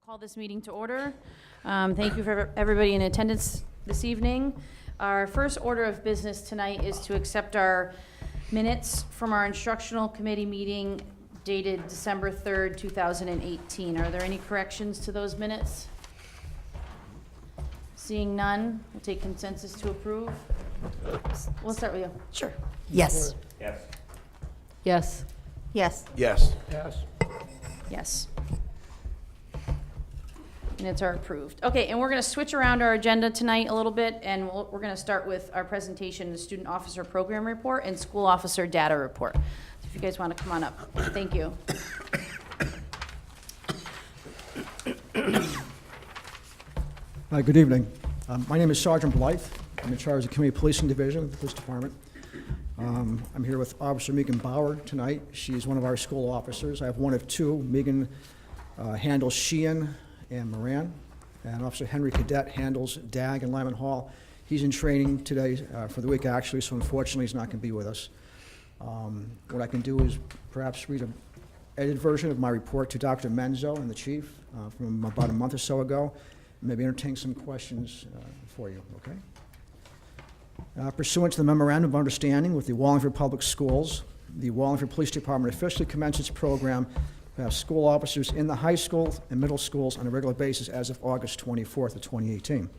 Call this meeting to order. Thank you for everybody in attendance this evening. Our first order of business tonight is to accept our minutes from our instructional committee meeting dated December 3rd, 2018. Are there any corrections to those minutes? Seeing none, we'll take consensus to approve. We'll start with you. Sure. Yes. Yes. Yes. Yes. Yes. Yes. Yes. Minutes are approved. Okay, and we're going to switch around our agenda tonight a little bit, and we're going to start with our presentation, the Student Officer Program Report and School Officer Data Report. So if you guys want to come on up. Thank you. Hi, good evening. My name is Sergeant Blythe. I'm in charge of the Community Policing Division of the Police Department. I'm here with Officer Megan Bauer tonight. She's one of our school officers. I have one of two. Megan handles Sheehan and Moran, and Officer Henry Cadet handles DAG and Lyman Hall. He's in training today for the week, actually, so unfortunately he's not going to be with us. What I can do is perhaps read an edited version of my report to Dr. Menzo and the chief from about a month or so ago, and maybe entertain some questions for you, okay? Pursuant to the Memorandum of Understanding with the Wallingford Public Schools, the Wallingford Police Department officially commenced its program to have school officers in the high school and middle schools on a regular basis as of August 24th of 2018.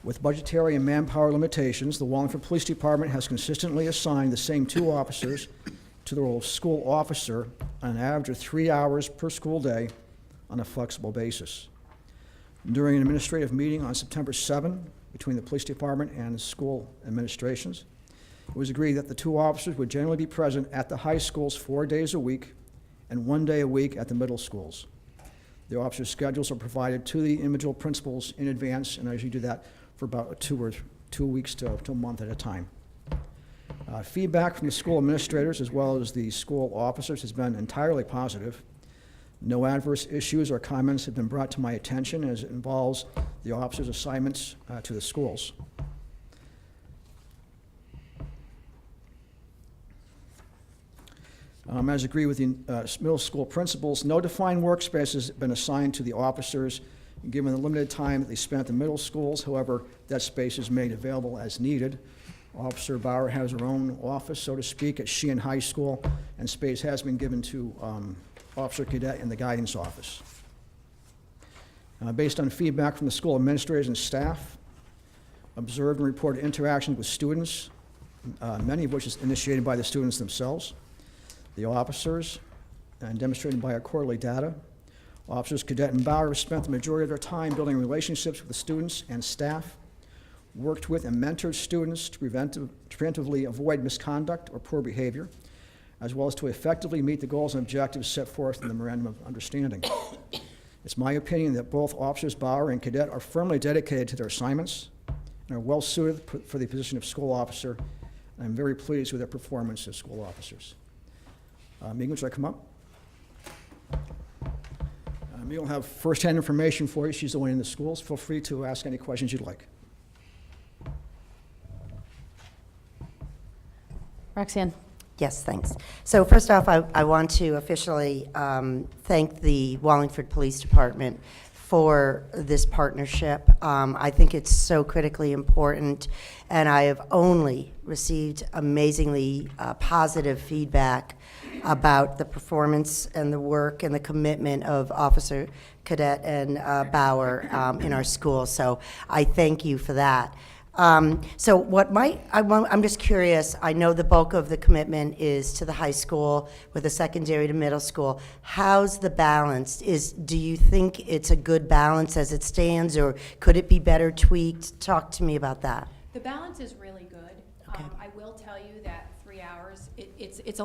With budgetary and manpower limitations, the Wallingford Police Department has consistently assigned the same two officers to the role of school officer on an average of 3 hours per school day on a flexible basis. During an administrative meeting on September 7 between the police department and the school administrations, it was agreed that the two officers would generally be present at the high schools 4 days a week and 1 day a week at the middle schools. The officers' schedules are provided to the individual principals in advance, and I usually do that for about 2 weeks to a month at a time. Feedback from the school administrators as well as the school officers has been entirely positive. No adverse issues or comments have been brought to my attention as it involves the officers' assignments to the schools. As agreed with the middle school principals, no defined workspace has been assigned to the officers given the limited time that they spent at the middle schools. However, that space is made available as needed. Officer Bauer has her own office, so to speak, at Sheehan High School, and space has been given to Officer Cadet in the guidance office. Based on feedback from the school administrators and staff, observed and reported interactions with students, many of which is initiated by the students themselves, the officers, and demonstrated by our quarterly data. Officers Cadet and Bauer have spent the majority of their time building relationships with the students and staff, worked with and mentored students to preventively avoid misconduct or poor behavior, as well as to effectively meet the goals and objectives set forth in the Memorandum of Understanding. It's my opinion that both Officers Bauer and Cadet are firmly dedicated to their assignments and are well suited for the position of school officer, and I'm very pleased with their performance as school officers. Megan, should I come up? Megan will have first-hand information for you. She's the one in the schools. Feel free to ask any questions you'd like. Roxanne. Yes, thanks. So first off, I want to officially thank the Wallingford Police Department for this partnership. I think it's so critically important, and I have only received amazingly positive feedback about the performance and the work and the commitment of Officer Cadet and Bauer in our school. So I thank you for that. So I'm just curious, I know the bulk of the commitment is to the high school with a secondary to middle school. How's the balance? Do you think it's a good balance as it stands, or could it be better tweaked? Talk to me about that. The balance is really good. Okay. I will tell you that 3 hours, it's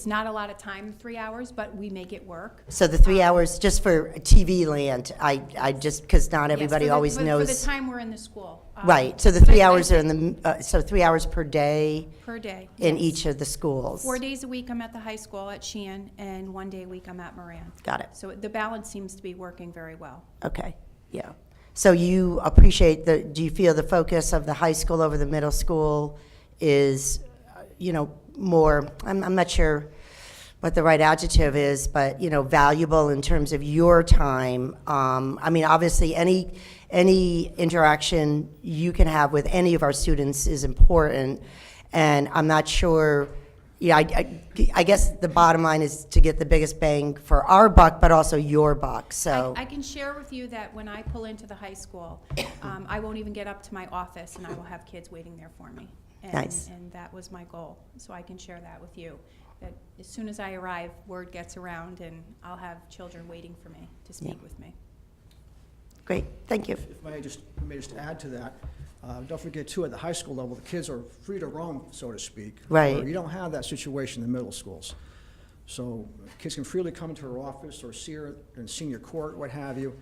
not a lot of time, 3 hours, but we make it work. So the 3 hours, just for TV land, I just, because not everybody always knows. For the time we're in the school. Right, so the 3 hours are in the, so 3 hours per day Per day. in yes. each of the schools. 4 days a week I'm at the high school at Sheehan, and 1 day a week I'm at Moran. Got it. So the balance seems to be working very well. Okay, yeah. So you appreciate do you feel the focus of the high school over the middle school is, more, I'm not sure, what the right adjective is, but, you know, valuable in terms of your time. I mean, obviously, any interaction you can have with any of our students is important, and I'm not sure, yeah, I guess the bottom line is to get the biggest bang for our buck, but also your buck, so. I can share with you that when I pull into the high school, I won't even get up to my office, and I will have kids waiting there for me. And, Nice. And that was my goal, so I can share that with you. That as soon as I arrive, word gets around, and I'll have children waiting for me to speak with me. Great, thank you. If I may just add to that, don't forget too, at the high school level, the kids are free to roam, so to speak. Right. Where you don't have that situation in the middle schools. So kids can freely come into her office or see her in senior court, what have you.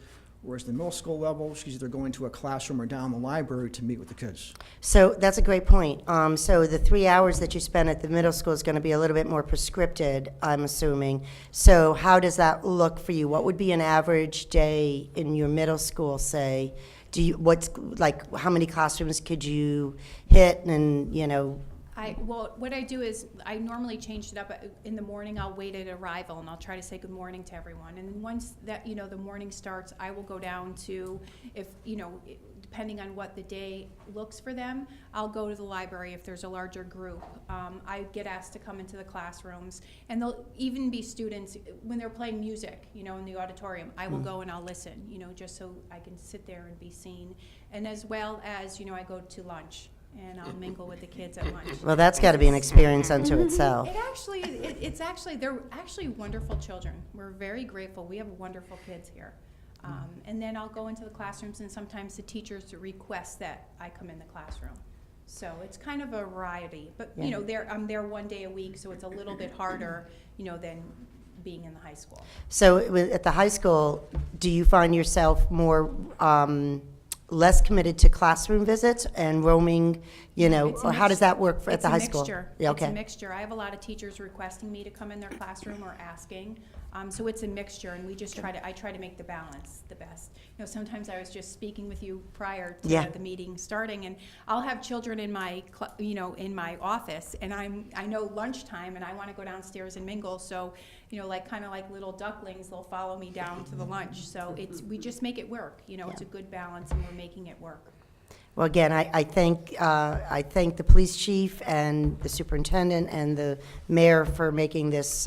Whereas the middle school level, she's either going to a classroom or down the library to meet with the kids. So that's a great point. So the 3 hours that you spend at the middle school is going to be a little bit more prescripted, I'm assuming. So how does that look for you? What would be an average day in your middle school, say? How many classrooms could you hit and, you know? Well, what I do is I normally change it up. In the morning, I'll wait at arrival, and I'll try to say good morning to everyone. And then once that, you know, the morning starts, I will go down to, if, you know, depending on what the day looks for them, I'll go to the library if there's a larger group. I get asked to come into the classrooms, and there'll even be students, when they're playing music, you know, in the auditorium, I will go and I'll listen, you know, just so I can sit there and be seen. And as well as, you know, I go to lunch, and I'll mingle with the kids at lunch. Well, that's got to be an experience unto itself. It's actually, they're actually wonderful children. We're very grateful. We have wonderful kids here. And then I'll go into the classrooms, and sometimes the teachers request that I come in the classroom. So it's kind of a variety. But, you know, I'm there 1 day a week, so it's a little bit harder, you know, than being in the high school. So at the high school, do you find yourself more less committed to classroom visits and roaming, you know, or how does that work at the high school? It's a mixture. Yeah, okay. It's a mixture. I have a lot of teachers requesting me to come in their classroom or asking. So it's a mixture, and we just I try to make the balance the best. You know, sometimes I was just speaking with you prior to the meeting starting, and I'll have children in my, in my office, and I know lunchtime, and I want to go downstairs and mingle. So, you know, kind of like little ducklings, they'll follow me down to the lunch. So we just make it work. You know, it's a good balance, and we're making it work. Well, again, I thank the police chief and the superintendent and the mayor for making this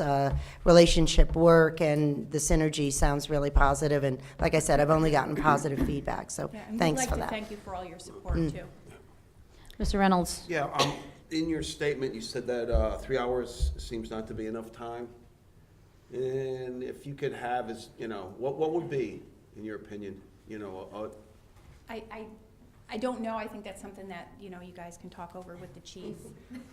relationship work, and the synergy sounds really positive. And like I said, I've only gotten positive feedback, so thanks for We'd like that. to thank you for all your support, too. Mr. Reynolds? Yeah, in your statement, you said that 3 hours seems not to be enough time. And if you could have, what would be, in your opinion, I don't know. I think that's something that, you guys can talk over with the chief.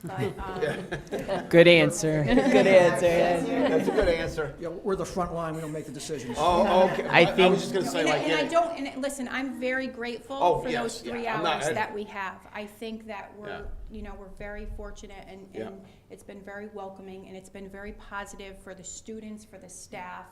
But, Good answer. Good answer. Yes. That's a good answer. Yeah, we're the front line, we don't make the decisions. Oh, okay. I I think- was just gonna say, and listen, I'm very grateful for yes, those 3 yeah. hours that we have. I think that we're, Yeah. we're very fortunate, and Yeah. it's been very welcoming, and it's been very positive for the students, for the staff.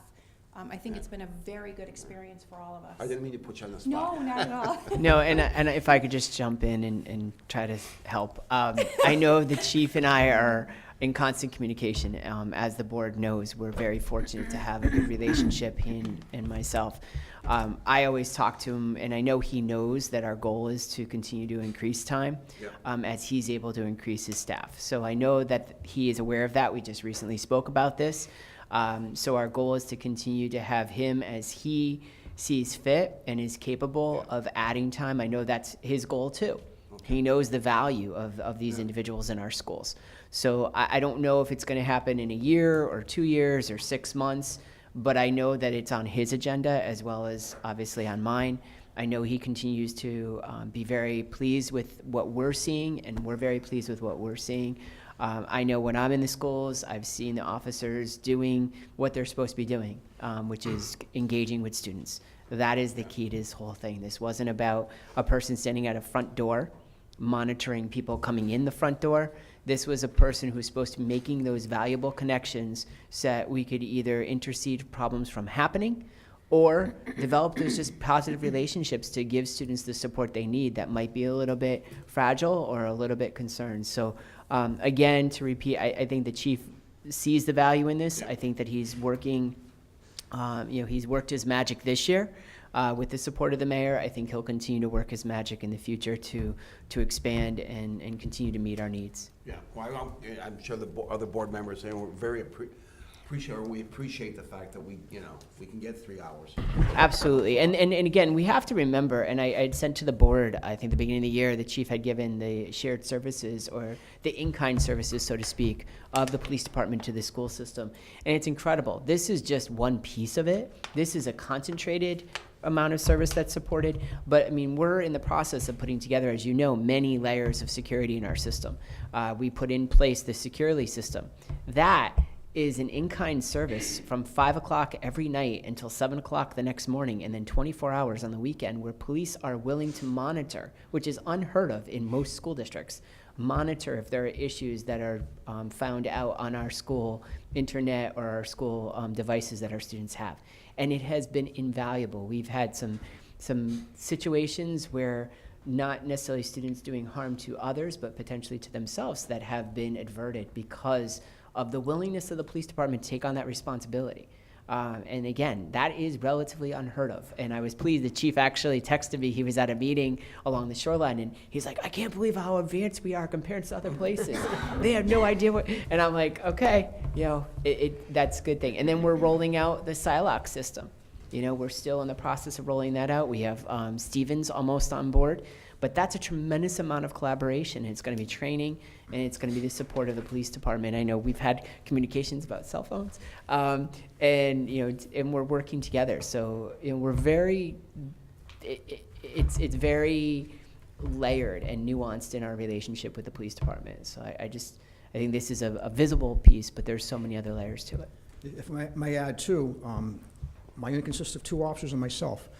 I think it's been a very good experience for all of us. I didn't mean to put you on the spot. No, not at all. No, and if I could just jump in and try to help. I know the chief and I are in constant communication. As the board knows, we're very fortunate to have a good relationship, he and myself. I always talk to him, and I know he knows that our goal is to continue to increase time as he's able to increase his staff. So I know that he is aware of that. We just recently spoke about this. So our goal is to continue to have him as he sees fit and is capable of adding time. I know that's his goal too. He knows the value of these individuals in our schools. So I don't know if it's going to happen in a year or 2 years or 6 months, but I know that it's on his agenda as well as obviously on mine. I know he continues to be very pleased with what we're seeing, and we're very pleased with what we're seeing. I know when I'm in the schools, I've seen the officers doing what they're supposed to be doing, which is engaging with students. That is the key to this whole thing. This wasn't about a person standing at a front door monitoring people coming in the front door. This was a person who's supposed to be making those valuable connections so that we could either intercede problems from happening or develop those just positive relationships to give students the support they need that might be a little bit fragile or a little bit concerned. So again, to repeat, I think the chief sees the value in this. I think that he's working, he's worked his magic this year with the support of the mayor. I think he'll continue to work his magic in the future to expand and continue to meet our needs. Yeah, well, I'm sure the other board members, they were very we appreciate the fact that we can get 3 hours. Absolutely. And again, we have to remember, and I had sent to the board, I think the beginning of the year, the chief had given the shared services or the in-kind services, so to speak, of the police department to the school system. And it's incredible. This is just one piece of it. This is a concentrated amount of service that's supported. But I mean, we're in the process of putting together, as you know, many layers of security in our system. We put in place the Securely system. That is an in-kind service from 5 o'clock every night until 7 o'clock the next morning, and then 24 hours on the weekend, where police are willing to monitor, which is unheard of in most school districts, monitor if there are issues that are found out on our school internet or our school devices that our students have. And it has been invaluable. We've had some situations where not necessarily students doing harm to others, but potentially to themselves, that have been averted because of the willingness of the police department to take on that responsibility. And again, that is relatively unheard of. And I was pleased, the chief actually texted me, he was at a meeting along the shoreline, and he's like, I can't believe how advanced we are compared to other places. They have no idea what, and I'm like, okay, that's a good thing. And then we're rolling out the Silox system. We're still in the process of rolling that out. We have Stevens almost on board. But that's a tremendous amount of collaboration. It's going to be training, and it's going to be the support of the police department. I know we've had communications about cell phones, and we're working together. So we're very, it's very layered and nuanced in our relationship with the police department. So I think this is a visible piece, but there's so many other layers to it. If I may add too, my unit consists of 2 officers and myself.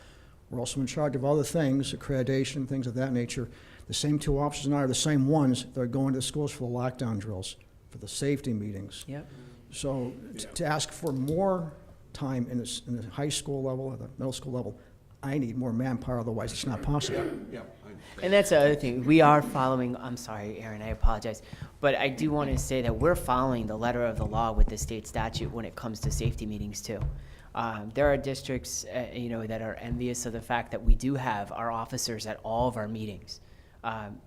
We're also in charge of other things, accreditation, things of that nature. The same 2 officers and I are the same ones that are going to the schools for the lockdown drills, for the safety meetings. Yep. So to ask for more time in the high school level, or the middle school level, I need more manpower, otherwise it's not possible. Yeah. And that's the other thing. We are following, I'm sorry, Aaron, I apologize, but I do want to say that we're following the letter of the law with the state statute when it comes to safety meetings too. There are districts, that are envious of the fact that we do have our officers at all of our meetings.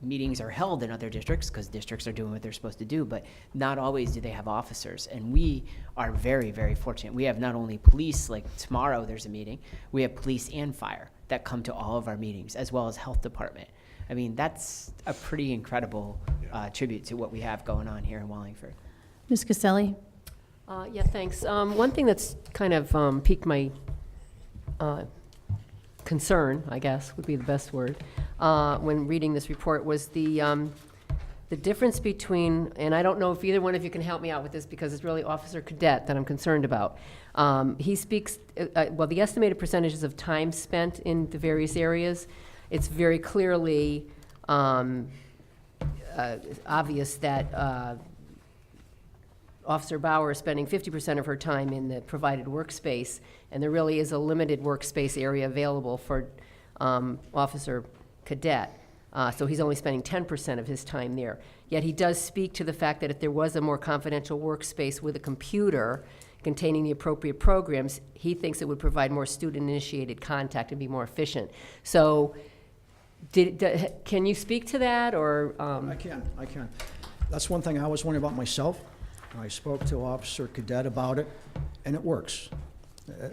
Meetings are held in other districts because districts are doing what they're supposed to do, but not always do they have officers. And we are very, very fortunate. We have not only police, like tomorrow there's a meeting, we have police and fire that come to all of our meetings, as well as health department. I mean, that's a pretty incredible tribute to what we have going on here in Wallingford. Ms. Caselli? Yeah, thanks. One thing that's kind of piqued my concern, I guess, would be the best word, when reading this report was the difference between, and I don't know if either one of you can help me out with this because it's really Officer Cadet that I'm concerned about. He speaks, the estimated percentages of time spent in the various areas, it's very clearly obvious that Officer Bauer is spending 50% of her time in the provided workspace, and there really is a limited workspace area available for Officer Cadet. So he's only spending 10% of his time there. Yet he does speak to the fact that if there was a more confidential workspace with a computer containing the appropriate programs, he thinks it would provide more student-initiated contact and be more efficient. So can you speak to that, or? I can. That's one thing I was wondering about myself. I spoke to Officer Cadet about it, and it works.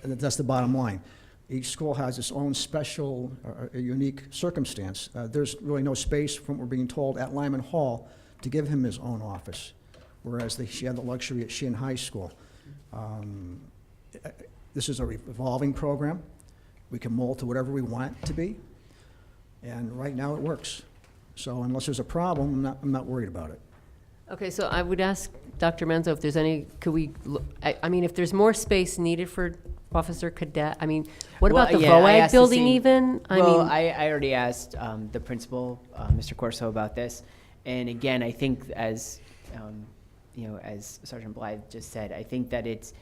That's the bottom line. Each school has its own special, unique circumstance. There's really no space, from what we're being told, at Lyman Hall to give him his own office, whereas she had the luxury at Sheehan High School. This is a evolving program. We can mold to whatever we want it to be, and right now it works. So unless there's a problem, I'm not worried about it. Okay, so I would ask Dr. Menzo if there's any, I mean, if there's more space needed for Officer Cadet, I mean, what about the VOAG building even? I already asked the principal, Mr. Corso, about this. And again, I think as Sergeant Blythe just said, I think that it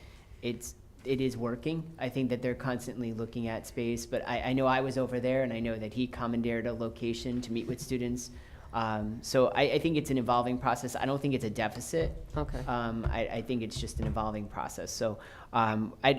is working. I think that they're constantly looking at space, but I know I was over there, and I know that he commandeered a location to meet with students So I think it's an evolving process. I don't think it's a deficit. Okay. I think it's just an evolving process. So I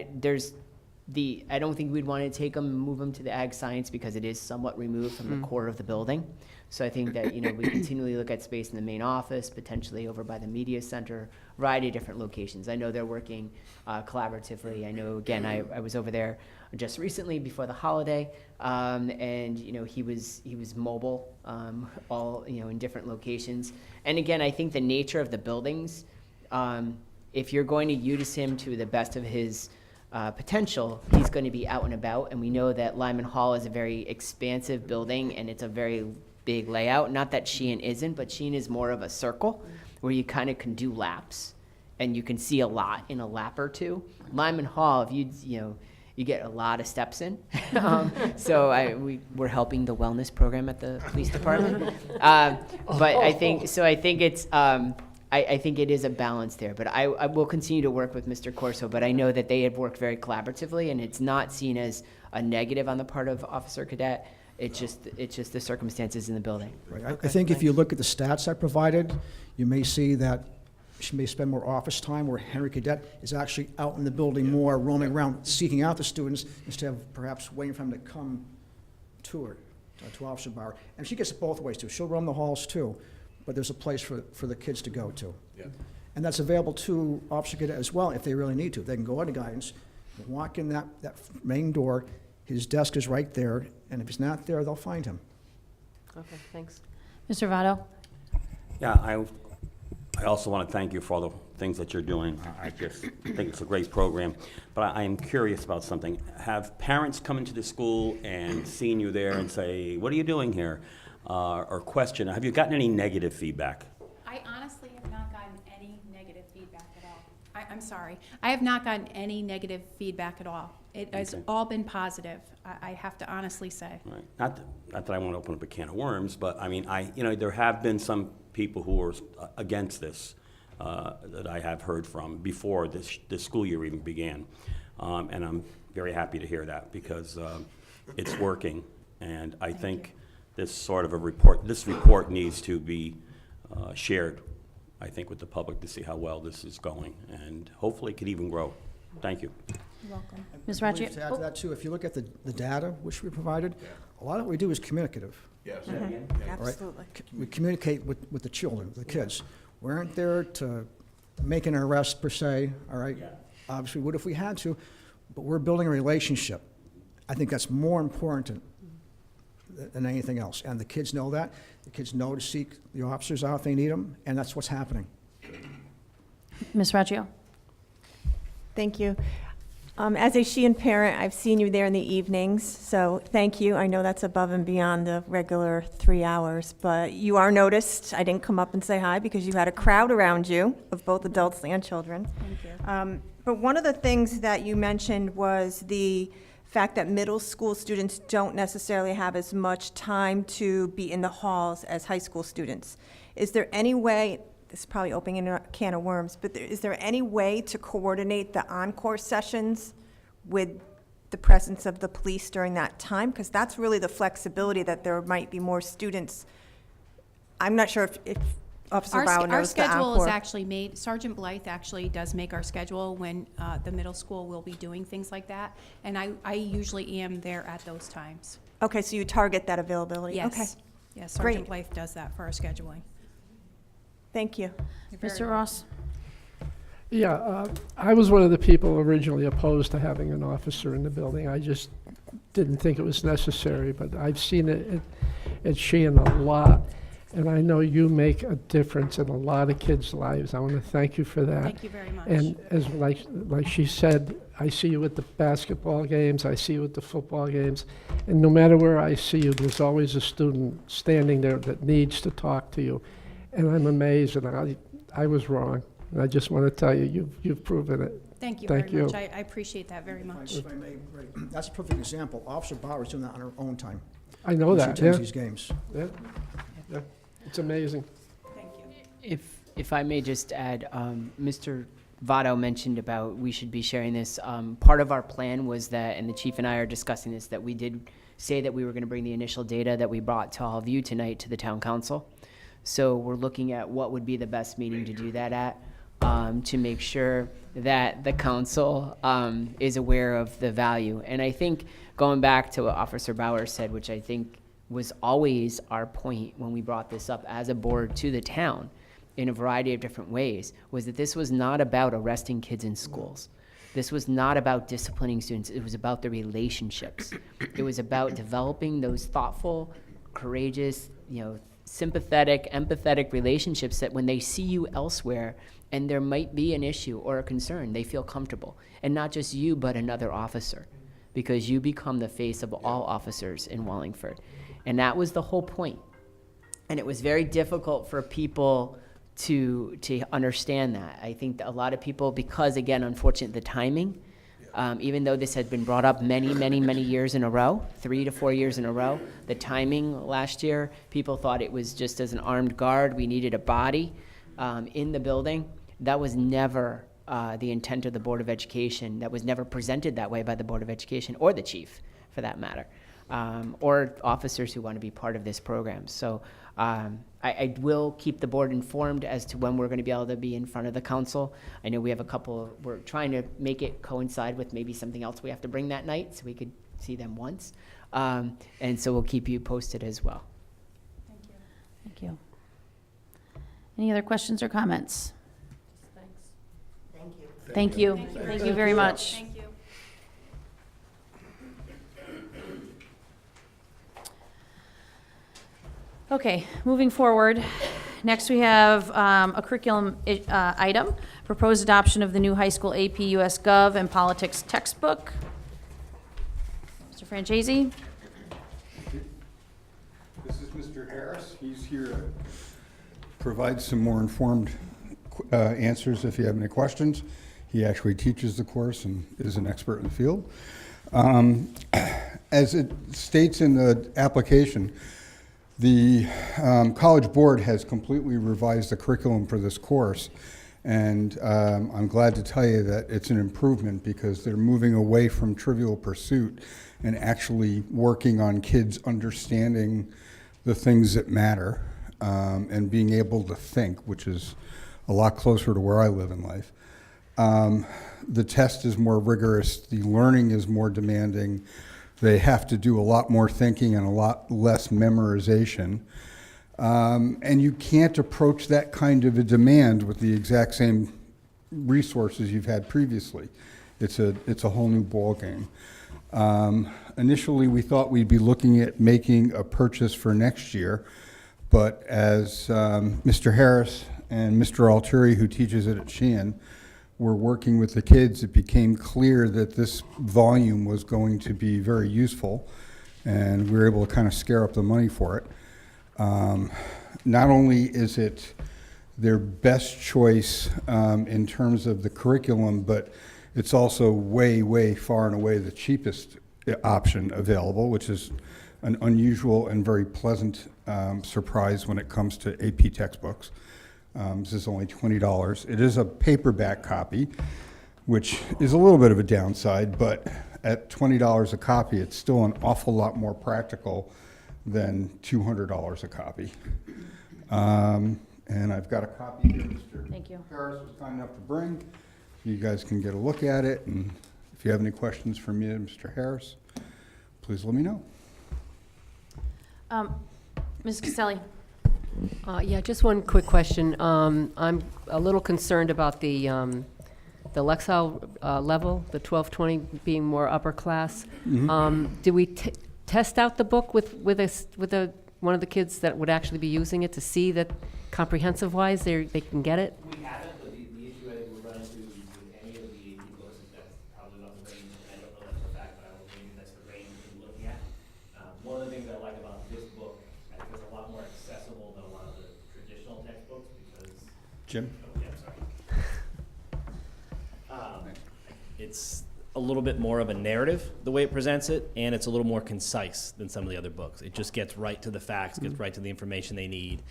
don't think we'd want to take them and move them to the ag science because it is somewhat removed from the core of the building. So I think that, we continually look at space in the main office, potentially over by the media center, a variety of different locations. I know they're working collaboratively. I know, again, I was over there just recently before the holiday, and he was mobile, all in different locations. And again, I think the nature of the buildings, if you're going to use him to the best of his potential, he's going to be out and about. And we know that Lyman Hall is a very expansive building, and it's a very big layout. Not that Sheehan isn't, but Sheehan is more of a circle where you kind of can do laps, and you can see a lot in a lap or two. Lyman Hall, if you get a lot of steps in. So we're helping the wellness program at the police department. But I think it's. I think it is a balance there, but I will continue to work with Mr. Corso, but I know that they have worked very collaboratively, and it's not seen as a negative on the part of Officer Cadet. It's just the circumstances in the building. Right. I think if you look at the stats I provided, you may see that she may spend more office time where Henry Cadet is actually out in the building more, roaming around, seeking out the students instead of perhaps waiting for them to come to her, to Officer Bauer. And she gets it both ways too. She'll roam the halls too, but there's a place for the kids to go to. Yeah. And that's available to Officer Cadet as well if they really need to. They can go into guidance, walk in that main door, his desk is right there, and if he's not there, they'll find him. Okay, thanks. Mr. Votto? Yeah, I also want to thank you for all the things that you're doing. I just think it's a great program. But I am curious about something. Have parents come into the school and seen you there and say, what are you doing here? Or question, have you gotten any negative feedback? I honestly have not gotten any negative feedback at all. I'm sorry. I have not gotten any negative feedback at all. It has Okay. all been positive, I have to honestly say. Right. Not that I want to open up a can of worms, but I mean, there have been some people who are against this that I have heard from before this school year even began. And I'm very happy to hear that because it's working. And I think this sort of this report needs to be shared, I think, with the public to see how well this is going. And hopefully it could even grow. Thank you. You're welcome. Ms. I believe Racci? To add to that too, if you look at the data which we provided, a lot of what we do is communicative. Yes. All right? Absolutely. We communicate with the children, the kids. We aren't there to make an arrest per se, all right? Obviously, we would if we had to, but we're building a relationship. I think that's more important than anything else. And the kids know that. The kids know to seek the officers out if they need them, and that's what's happening. Ms. Raccio? Thank you. As a Sheehan parent, I've seen you there in the evenings, so thank you. I know that's above and beyond the regular 3 hours, but you are noticed. I didn't come up and say hi because you had a crowd around you of both adults and children. Thank you. But one of the things that you mentioned was the fact that middle school students don't necessarily have as much time to be in the halls as high school students. Is there any way, this is probably opening a can of worms, but is there any way to coordinate the encore sessions with the presence of the police during that time? Because that's really the flexibility that there might be more students. I'm not sure if Officer Bauer Our knows the schedule is encore. actually made, Sergeant Blythe actually does make our schedule when the middle school will be doing things like that. And I usually am there at those times. Okay, so you target that availability? Yes. Okay, Yes, Great. Sergeant Blythe does that for our scheduling. thank you. You're very Mr. Ross? Yeah, I was one of the people originally opposed to having an officer in the building. I just didn't think it was necessary, but I've seen it at Sheehan a lot. And I know you make a difference in a lot of kids' lives. I want to thank you for that. Thank you very much. And as like she said, I see you at the basketball games, I see you at the football games, and no matter where I see you, there's always a student standing there that needs to talk to you. And I'm amazed, and I was wrong. And I just want to tell you, you've proven it. Thank you Thank very much. you. I appreciate that very much. If I may, right, that's a perfect example. Officer Bauer is doing that on her own time. I know when that, She yeah. attends these games. Yeah. It's amazing. Thank you. If I may just add, Mr. Votto mentioned about we should be sharing this. Part of our plan was that, and the chief and I are discussing this, that we did say that we were going to bring the initial data that we brought to all of you tonight to the town council. So we're looking at what would be the best meeting to do that at, to make sure that the council is aware of the value. And I think going back to what Officer Bauer said, which I think was always our point when we brought this up as a board to the town in a variety of different ways, was that this was not about arresting kids in schools. This was not about disciplining students. It was about the relationships. It was about developing those thoughtful, courageous, sympathetic, empathetic relationships that when they see you elsewhere and there might be an issue or a concern, they feel comfortable. And not just you, but another officer, because you become the face of all officers in Wallingford. And that was the whole point. And it was very difficult for people to understand that. I think that a lot of people, because again, unfortunately, the timing, even though this had been brought up many years in a row, 3 to 4 years in a row, the timing last year, people thought it was just as an armed guard. We needed a body in the building. That was never the intent of the Board of Education. That was never presented that way by the Board of Education or the chief, for that matter, or officers who want to be part of this program. So I will keep the board informed as to when we're going to be able to be in front of the council. I know we have we're trying to make it coincide with maybe something else we have to bring that night so we could see them once. And so we'll keep you posted as well. Thank you. Thank you. Any other questions or comments? Thank you. Thank you. Thank you very much. Thank you. Okay, moving forward. Next, we have a curriculum item, proposed adoption of the new high school AP US Gov and Politics textbook. Mr. Franchese? This is Mr. Harris. He's here to provide some more informed answers if you have any questions. He actually teaches the course and is an expert in the field. As it states in the application, the College Board has completely revised the curriculum for this course, and I'm glad to tell you that it's an improvement because they're moving away from Trivial Pursuit and actually working on kids understanding the things that matter and being able to think, which is a lot closer to where I live in life. The test is more rigorous, the learning is more demanding. They have to do a lot more thinking and a lot less memorization. And you can't approach that kind of a demand with the exact same resources you've had previously. It's a whole new ballgame. Initially, we thought we'd be looking at making a purchase for next year, but as Mr. Harris and Mr. Altieri, who teaches it at Sheehan, were working with the kids, it became clear that this volume was going to be very useful, and we were able to kind of scare up the money for it. Not only is it their best choice in terms of the curriculum, but it's also way far and away the cheapest option available, which is an unusual and very pleasant surprise when it comes to AP textbooks. This is only $20. It is a paperback copy, which is a little bit of a downside, but at $20 a copy, it's still an awful lot more practical than $200 a copy. And I've got a copy here Mr. Thank you. Harris was kind enough to bring. You guys can get a look at it, and if you have any questions for me and Mr. Harris, please let me know. Ms. Caselli? Yeah, just one quick question. I'm a little concerned about the Lexile level, the 1220 being more upper class. Do we test out the book with one of the kids that would actually be using it to see that comprehensive-wise they can get it? We haven't, but the issue I think we'll run into with any of the AP books is that's probably not the range, and I don't know that for a fact, but I will maybe that's the range we're looking at. One of the things I like about this book, I think it's a lot more accessible than a lot of the traditional textbooks because... Jim? Oh, yeah, sorry. It's a little bit more of a narrative, the way it presents it, and it's a little more concise than some of the other books. It just gets right to the facts, gets right to the information they need.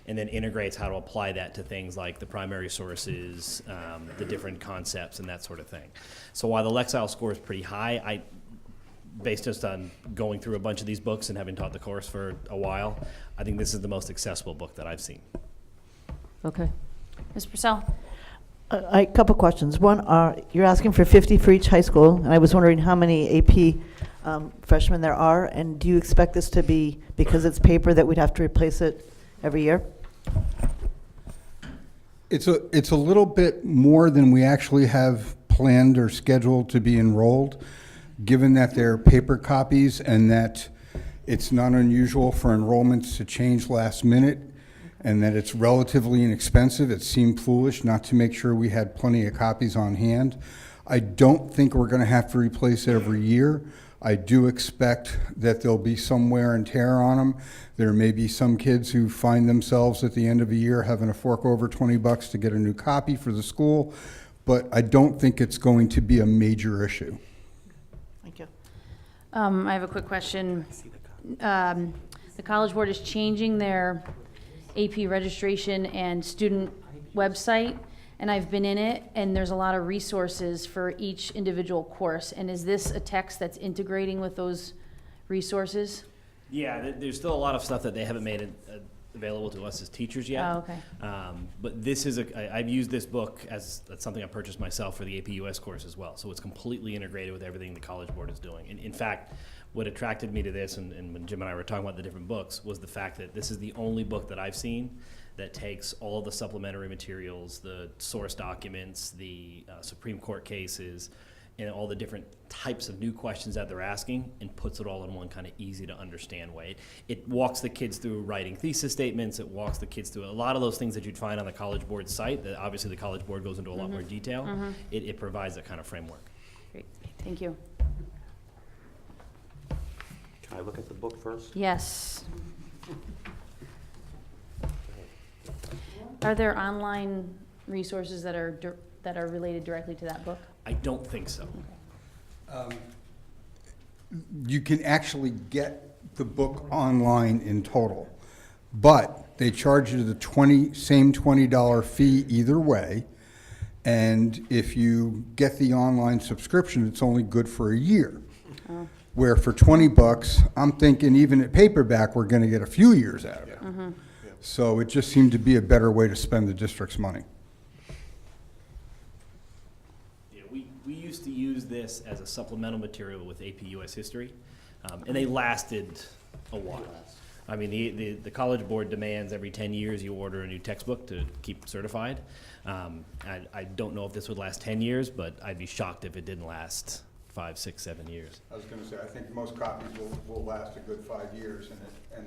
and then integrates how to apply that to things like the primary sources, the different concepts, and that sort of thing. So while the Lexile score is pretty high, based just on going through a bunch of these books and having taught the course for a while, I think this is the most accessible book that I've seen. Okay. Ms. Purcell? A couple questions. One, you're asking for 50 for each high school, and I was wondering how many AP freshmen there are, and do you expect this to be, because it's paper, that we'd have to replace it every year? It's a little bit more than we actually have planned or scheduled to be enrolled, given that they're paper copies and that it's not unusual for enrollments to change last minute, and that it's relatively inexpensive. It seemed foolish not to make sure we had plenty of copies on hand. I don't think we're going to have to replace it every year. I do expect that there'll be some wear and tear on them. There may be some kids who find themselves at the end of a year having to fork over $20 to get a new copy for the school, but I don't think it's going to be a major issue. Thank you. I have a quick question. The College Board is changing their AP registration and student website, and I've been in it, and there's a lot of resources for each individual course. And is this a text that's integrating with those resources? Yeah, there's still a lot of stuff that they haven't made available to us as teachers yet. Oh, okay. But this is I've used this book as that's something I purchased myself for the AP US course as well. So it's completely integrated with everything the College Board is doing. And in fact, what attracted me to this, and when Jim and I were talking about the different books, was the fact that this is the only book that I've seen that takes all of the supplementary materials, the source documents, the Supreme Court cases, and all the different types of new questions that they're asking, and puts it all in one kind of easy to understand way. It walks the kids through writing thesis statements. It walks the kids through a lot of those things that you'd find on the College Board site, that obviously the College Board goes into a lot more detail. It provides that kind of framework. Great, thank you. Can I look at the book first? Yes. Are there online resources that are related directly to that book? I don't think so. You can actually get the book online in total, but they charge you the same $20 fee either way. And if you get the online subscription, it's only good for a year. Where for $20, I'm thinking even at paperback, we're going to get a few years out of it. So it just seemed to be a better way to spend the district's money. Yeah, we used to use this as a supplemental material with AP US History, and they lasted a while. I mean, the College Board demands every 10 years you order a new textbook to keep certified. I don't know if this would last 10 years, but I'd be shocked if it didn't last 5, 6, 7 years. I was going to say, I think most copies will last a good 5 years, and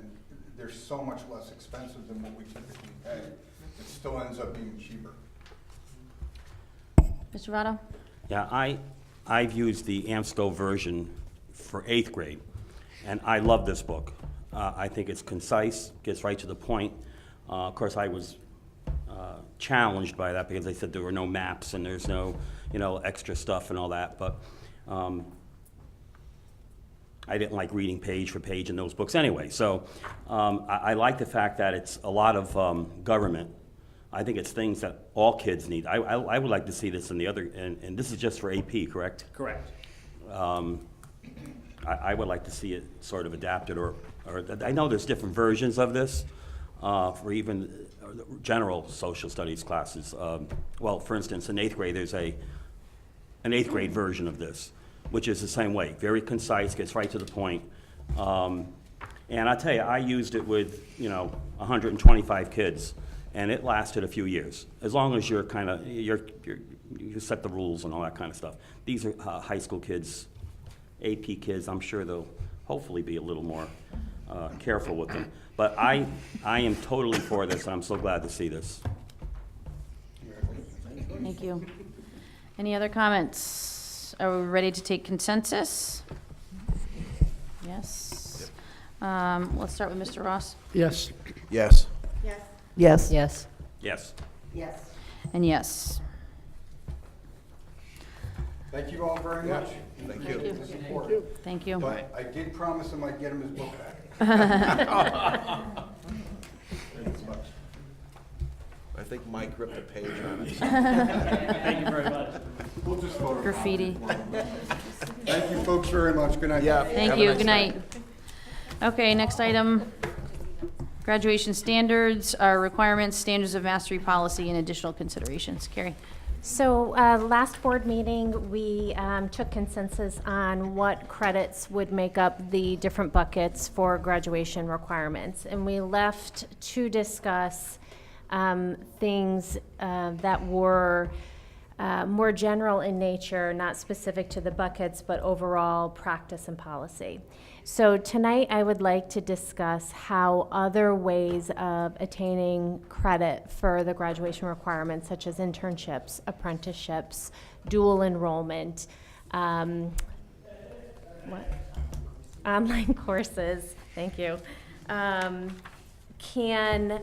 they're so much less expensive than what we typically pay. It still ends up being cheaper. Mr. Votto? Yeah, I've used the AMSCO version for 8th grade, and I love this book. I think it's concise, gets right to the point. Of course, I was challenged by that because they said there were no maps and there's no, extra stuff and all that, but I didn't like reading page for page in those books anyway. So I like the fact that it's a lot of government. I think it's things that all kids need. I would like to see this in the other, and this is just for AP, correct? Correct. I would like to see it sort of adapted, or I know there's different versions of this for even general social studies classes. Well, for instance, in 8th grade, there's an 8th grade version of this, which is the same way, very concise, gets right to the point. And I tell you, I used it with 125 kids, and it lasted a few years, as long as you set the rules and all that kind of stuff. These are high school kids, AP kids. I'm sure they'll hopefully be a little more careful with them. But I am totally for this, and I'm so glad to see this. Thank you. Any other comments? Are we ready to take consensus? Yes. Let's start with Mr. Ross. Yes. Yes. Yes. Yes. Yes. Yes. And yes. Thank you all very much. Thank you. For the support. Thank you. But I did promise him I'd get him his book back. think Mike ripped a page on it. Thank you very much. We'll just vote. Graffiti. Thank you folks very much. Good night. Yeah. Thank have a you, nice good night. Okay, next item, graduation standards, requirements, standards of mastery policy, and additional considerations. Carrie? So last board meeting, we took consensus on what credits would make up the different buckets for graduation requirements. And we left to discuss things that were more general in nature, not specific to the buckets, but overall practice and policy. So tonight I would like to discuss how other ways of attaining credit for the graduation requirements, such as internships, apprenticeships, dual enrollment, online courses, thank you, can,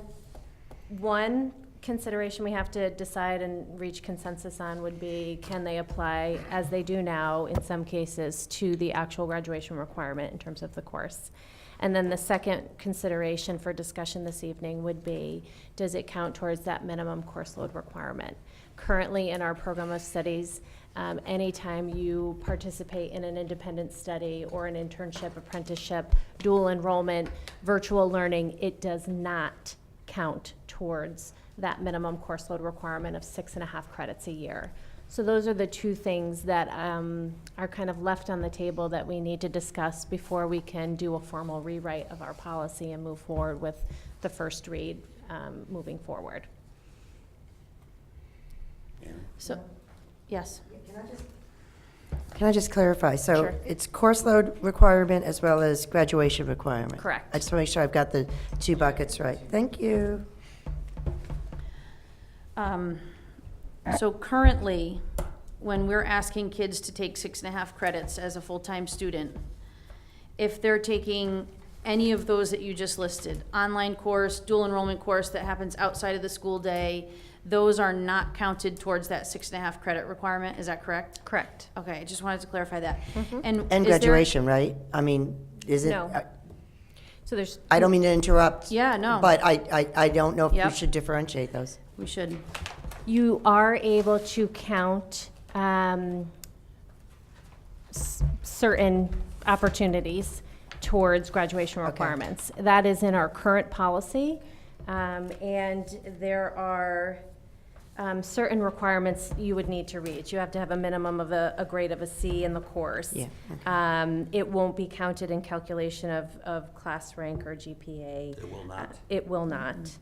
one consideration we have to decide and reach consensus on would be, can they apply, as they do now in some cases, to the actual graduation requirement in terms of the course? And then the second consideration for discussion this evening would be, does it count towards that minimum course load requirement? Currently in our program of studies, anytime you participate in an independent study or an internship, apprenticeship, dual enrollment, virtual learning, it does not count towards that minimum course load requirement of 6.5 credits a year. So those are the two things that are kind of left on the table that we need to discuss before we can do a formal rewrite of our policy and move forward with the first read moving forward. So, yes. Can I just clarify? So Sure. it's course load requirement as well as graduation requirement? Correct. I just want to make sure I've got the two buckets right. Thank you. So currently, when we're asking kids to take 6.5 credits as a full-time student, if they're taking any of those that you just listed, online course, dual enrollment course that happens outside of the school day, those are not counted towards that 6.5 credit requirement, is that correct? Correct. Okay, I just wanted to clarify that. Mhm. And And is there- graduation, right? I mean, is it? No. So there's. I don't mean to interrupt. Yeah, no. But I don't know if Yep. you should differentiate those. We should. You are able to count certain opportunities towards graduation Okay. requirements. That is in our current policy, and there are certain requirements you would need to reach. You have to have a minimum of a grade of a C in the course. Yeah, It won't be counted in calculation of class rank or GPA. It will not. It will not.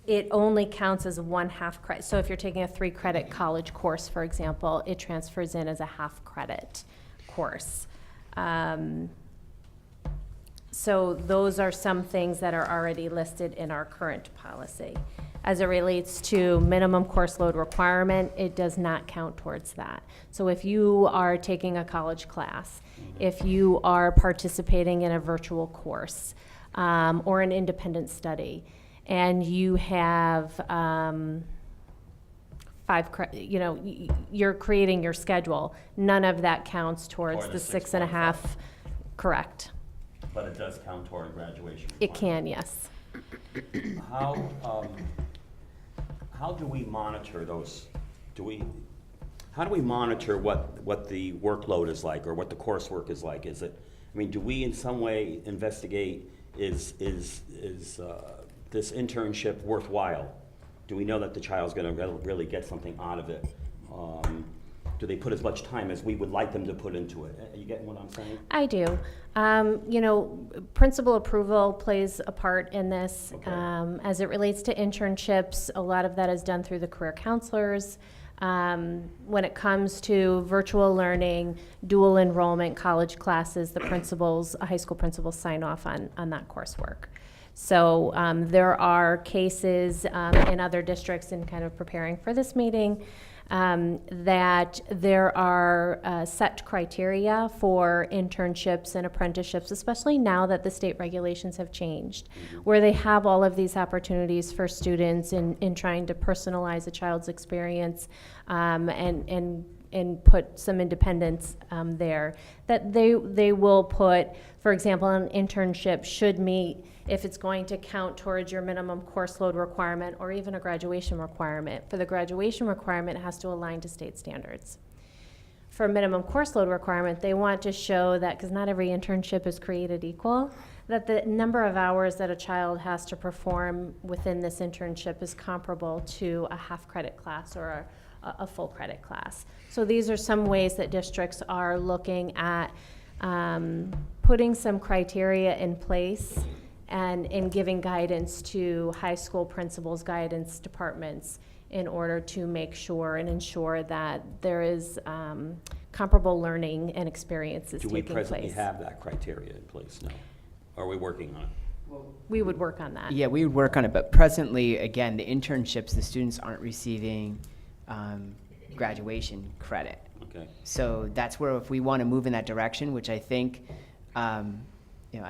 It only counts as 1/2 credit. So if you're taking a 3-credit college course, for example, it transfers in as a 1/2 credit course. So those are some things that are already listed in our current policy. As it relates to minimum course load requirement, it does not count towards that. So if you are taking a college class, if you are participating in a virtual course, or an independent study, and you have 5 you're creating your schedule, none of that counts towards Toward the the 6.5. Correct. But it does count toward graduation. It can, yes. How do we monitor those? How do we monitor what the workload is like or what the coursework is like? Do we in some way investigate, is this internship worthwhile? Do we know that the child's gonna really get something out of it? Do they put as much time as we would like them to put into it? Are you getting what I'm saying? I do. Principal approval plays a part in this. Okay. As it relates to internships, a lot of that is done through the career counselors. When it comes to virtual learning, dual enrollment, college classes, the principals, high school principals sign off on that coursework. So there are cases in other districts, in kind of preparing for this meeting, that there are set criteria for internships and apprenticeships, especially now that the state regulations have changed, where they have all of these opportunities for students in trying to personalize a child's experience and and put some independence there. That they will put, for example, an internship should meet, if it's going to count towards your minimum course load requirement or even a graduation requirement. For the graduation requirement, it has to align to state standards. For a minimum course load requirement, they want to show that, because not every internship is created equal, that the number of hours that a child has to perform within this internship is comparable to a half credit class or a full credit class. So these are some ways that districts are looking at putting some criteria in place and in giving guidance to high school principals, guidance departments, in order to make sure and ensure that there is comparable learning and experiences Do taking place. we presently have that criteria in place? No. Are we working on it? We would work on that. Yeah, we would work on it, but presently, again, the internships, the students aren't receiving graduation credit. Okay. So that's where, if we want to move in that direction, which I think, I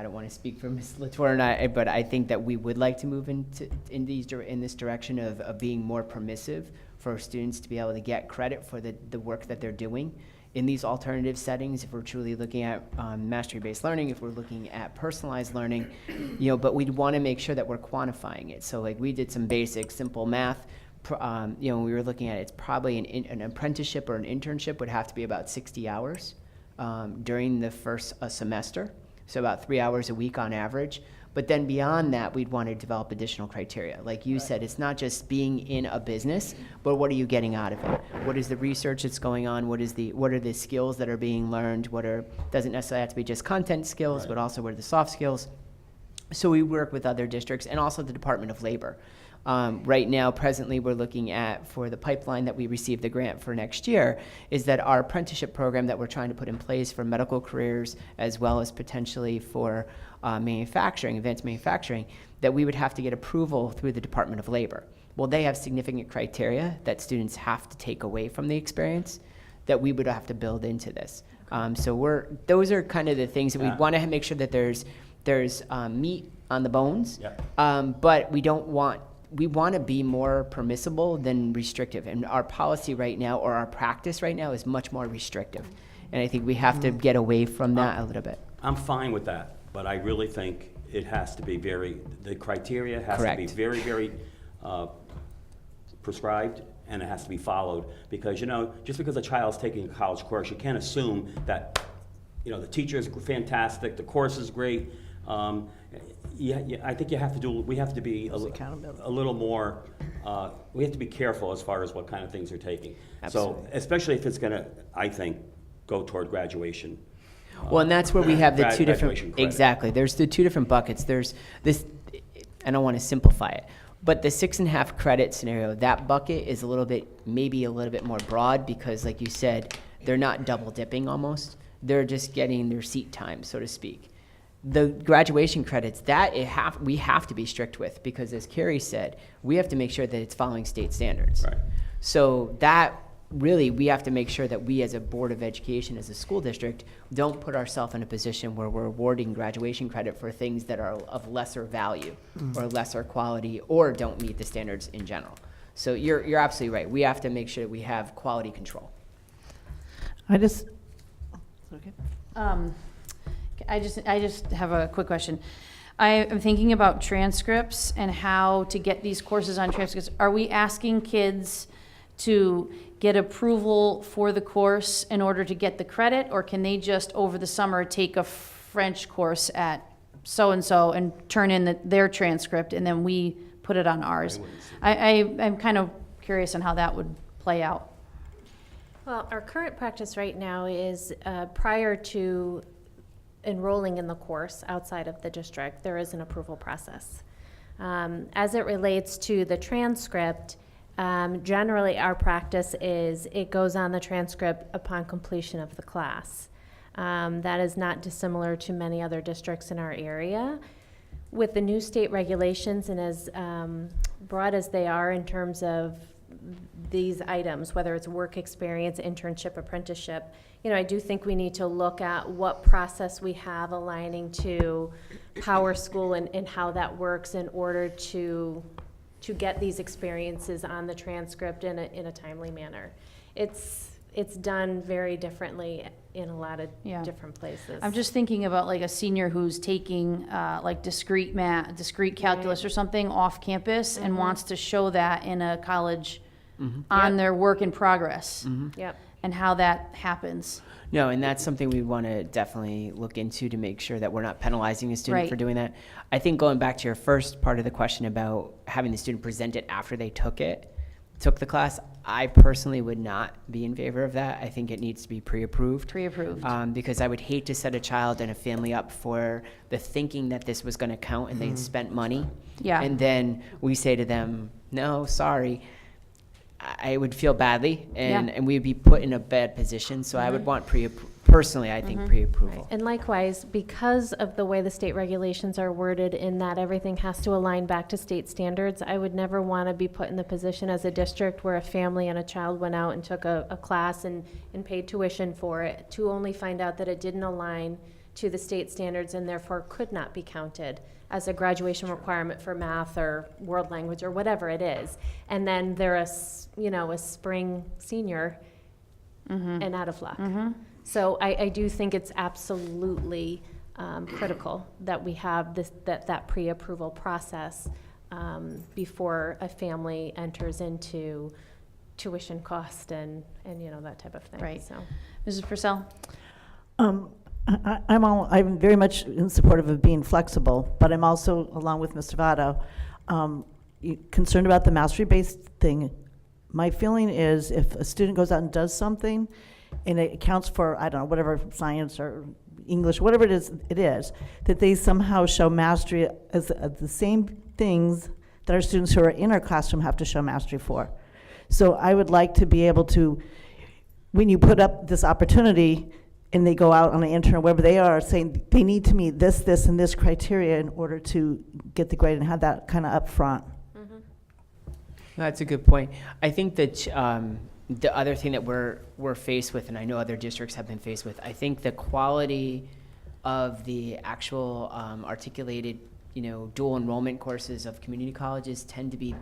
don't want to speak for Ms. Latour and I, but I think that we would like to move in this direction of being more permissive for students to be able to get credit for the work that they're doing in these alternative settings. If we're truly looking at mastery-based learning, if we're looking at personalized learning, but we'd want to make sure that we're quantifying it. So like we did some basic, simple math. We were looking at it's probably an apprenticeship or an internship would have to be about 60 hours during the first semester. So about 3 hours a week on average. But then beyond that, we'd want to develop additional criteria. Like you said, it's not just being in a business, but what are you getting out of it? What is the research that's going on? What are the skills that are being learned? Doesn't necessarily have to be just content skills, but also what are the soft skills? So we work with other districts and also the Department of Labor. Right now, presently, we're looking at, for the pipeline that we received the grant for next year, is that our apprenticeship program that we're trying to put in place for medical careers, as well as potentially for manufacturing, advanced manufacturing, that we would have to get approval through the Department of Labor. Well, they have significant criteria that students have to take away from the experience that we would have to build into this. So those are kind of the things that we want to make sure that there's meat on the bones, but we want to be more permissible than restrictive. And our policy right now, or our practice right now, is much more restrictive. And I think we have to get away from that a little bit. I'm fine with that, but I really think it has to be the criteria has to be Correct. very, very prescribed, and it has to be followed. Because, just because a child's taking a college course, you can't assume that, the teacher is fantastic, the course is great. I think we have to be a little more, we have to be careful as far as what kind of things they're taking. Absolutely. So, especially if it's gonna, I think, go toward graduation. Well, and that's where we have the two different, graduation credit. exactly, there's the two different buckets. There's this, I don't want to simplify it, but the 6.5 credit scenario, that bucket is maybe a little bit more broad, because like you said, they're not double dipping almost. They're just getting their seat time, so to speak. The graduation credits, we have to be strict with, because as Carrie said, we have to make sure that it's following state standards. Right. So that really, we have to make sure that we as a Board of Education, as a school district, don't put ourselves in a position where we're awarding graduation credit for things that are of lesser value or lesser quality, or don't meet the standards in general. So you're absolutely right. We have to make sure that we have quality control. I just have a quick question. I am thinking about transcripts and how to get these courses on transcripts. Are we asking kids to get approval for the course in order to get the credit, or can they just over the summer take a French course at so-and-so and turn in their transcript, and then we put it on ours? I'm kind of curious on how that would play out. Well, our current practice right now is prior to enrolling in the course outside of the district, there is an approval process. As it relates to the transcript, generally our practice is it goes on the transcript upon completion of the class. That is not dissimilar to many other districts in our area. With the new state regulations, and as broad as they are in terms of these items, whether it's work experience, internship, apprenticeship, I do think we need to look at what process we have aligning to Power School and how that works in order to get these experiences on the transcript in a timely manner. It's it's done very differently in a lot of Yeah. different places. I'm just thinking about like a senior who's taking like discrete calculus or something off campus and wants to show that in a college on their work in progress Yep. and how that happens. No, and that's something we want to definitely look into to make sure that we're not penalizing a student Right. for doing that. I think going back to your first part of the question about having the student present it after they took the class, I personally would not be in favor of that. I think it needs to be pre-approved. Pre-approved. Because I would hate to set a child and a family up for the thinking that this was going to count and they'd spent money. Yeah. And then we say to them, no, sorry. I would feel badly, and we'd be put in a bad position. So I would want personally, I think pre-approval. And likewise, because of the way the state regulations are worded in that everything has to align back to state standards, I would never want to be put in the position as a district where a family and a child went out and took a class and paid tuition for it to only find out that it didn't align to the state standards and therefore could not be counted as a graduation requirement for math or world language or whatever it is. And then they're a spring senior and out of luck. So I do think it's absolutely critical that we have that pre-approval process before a family enters into tuition cost and that type of thing. Right. So. Mrs. Purcell? I'm very much in support of being flexible, but I'm also, along with Mr. Votto, concerned about the mastery-based thing. My feeling is if a student goes out and does something, and it accounts for, I don't know, whatever, science or English, whatever it is, that they somehow show mastery as the same things that our students who are in our classroom have to show mastery for. So I would like to be able to, when you put up this opportunity, and they go out on the intern, wherever they are, saying they need to meet this, and this criteria in order to get the grade and have that kind of up front. That's a good point. I think that the other thing that we're faced with, and I know other districts have been faced with, I think the quality of the actual articulated, dual enrollment courses of community colleges tend to be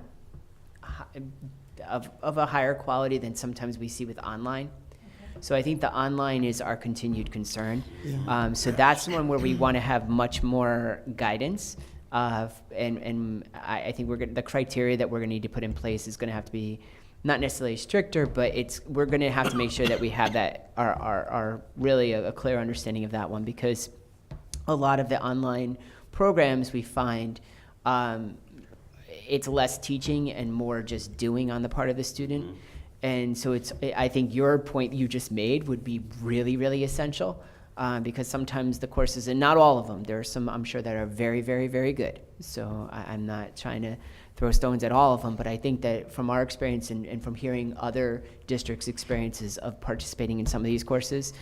of a higher quality than sometimes we see with online. So I think the online is our continued concern. So that's one where we want to have much more guidance. And I think the criteria that we're going to need to put in place is going to have to be not necessarily stricter, but we're going to have to make sure that we have that are really a clear understanding of that one, because a lot of the online programs we find it's less teaching and more just doing on the part of the student. And so I think your point you just made would be really, really essential, because sometimes the courses, and not all of them, there are some I'm sure that are very, very, very good. So I'm not trying to throw stones at all of them, but I think that from our experience and from hearing other districts' experiences of participating in some of these courses,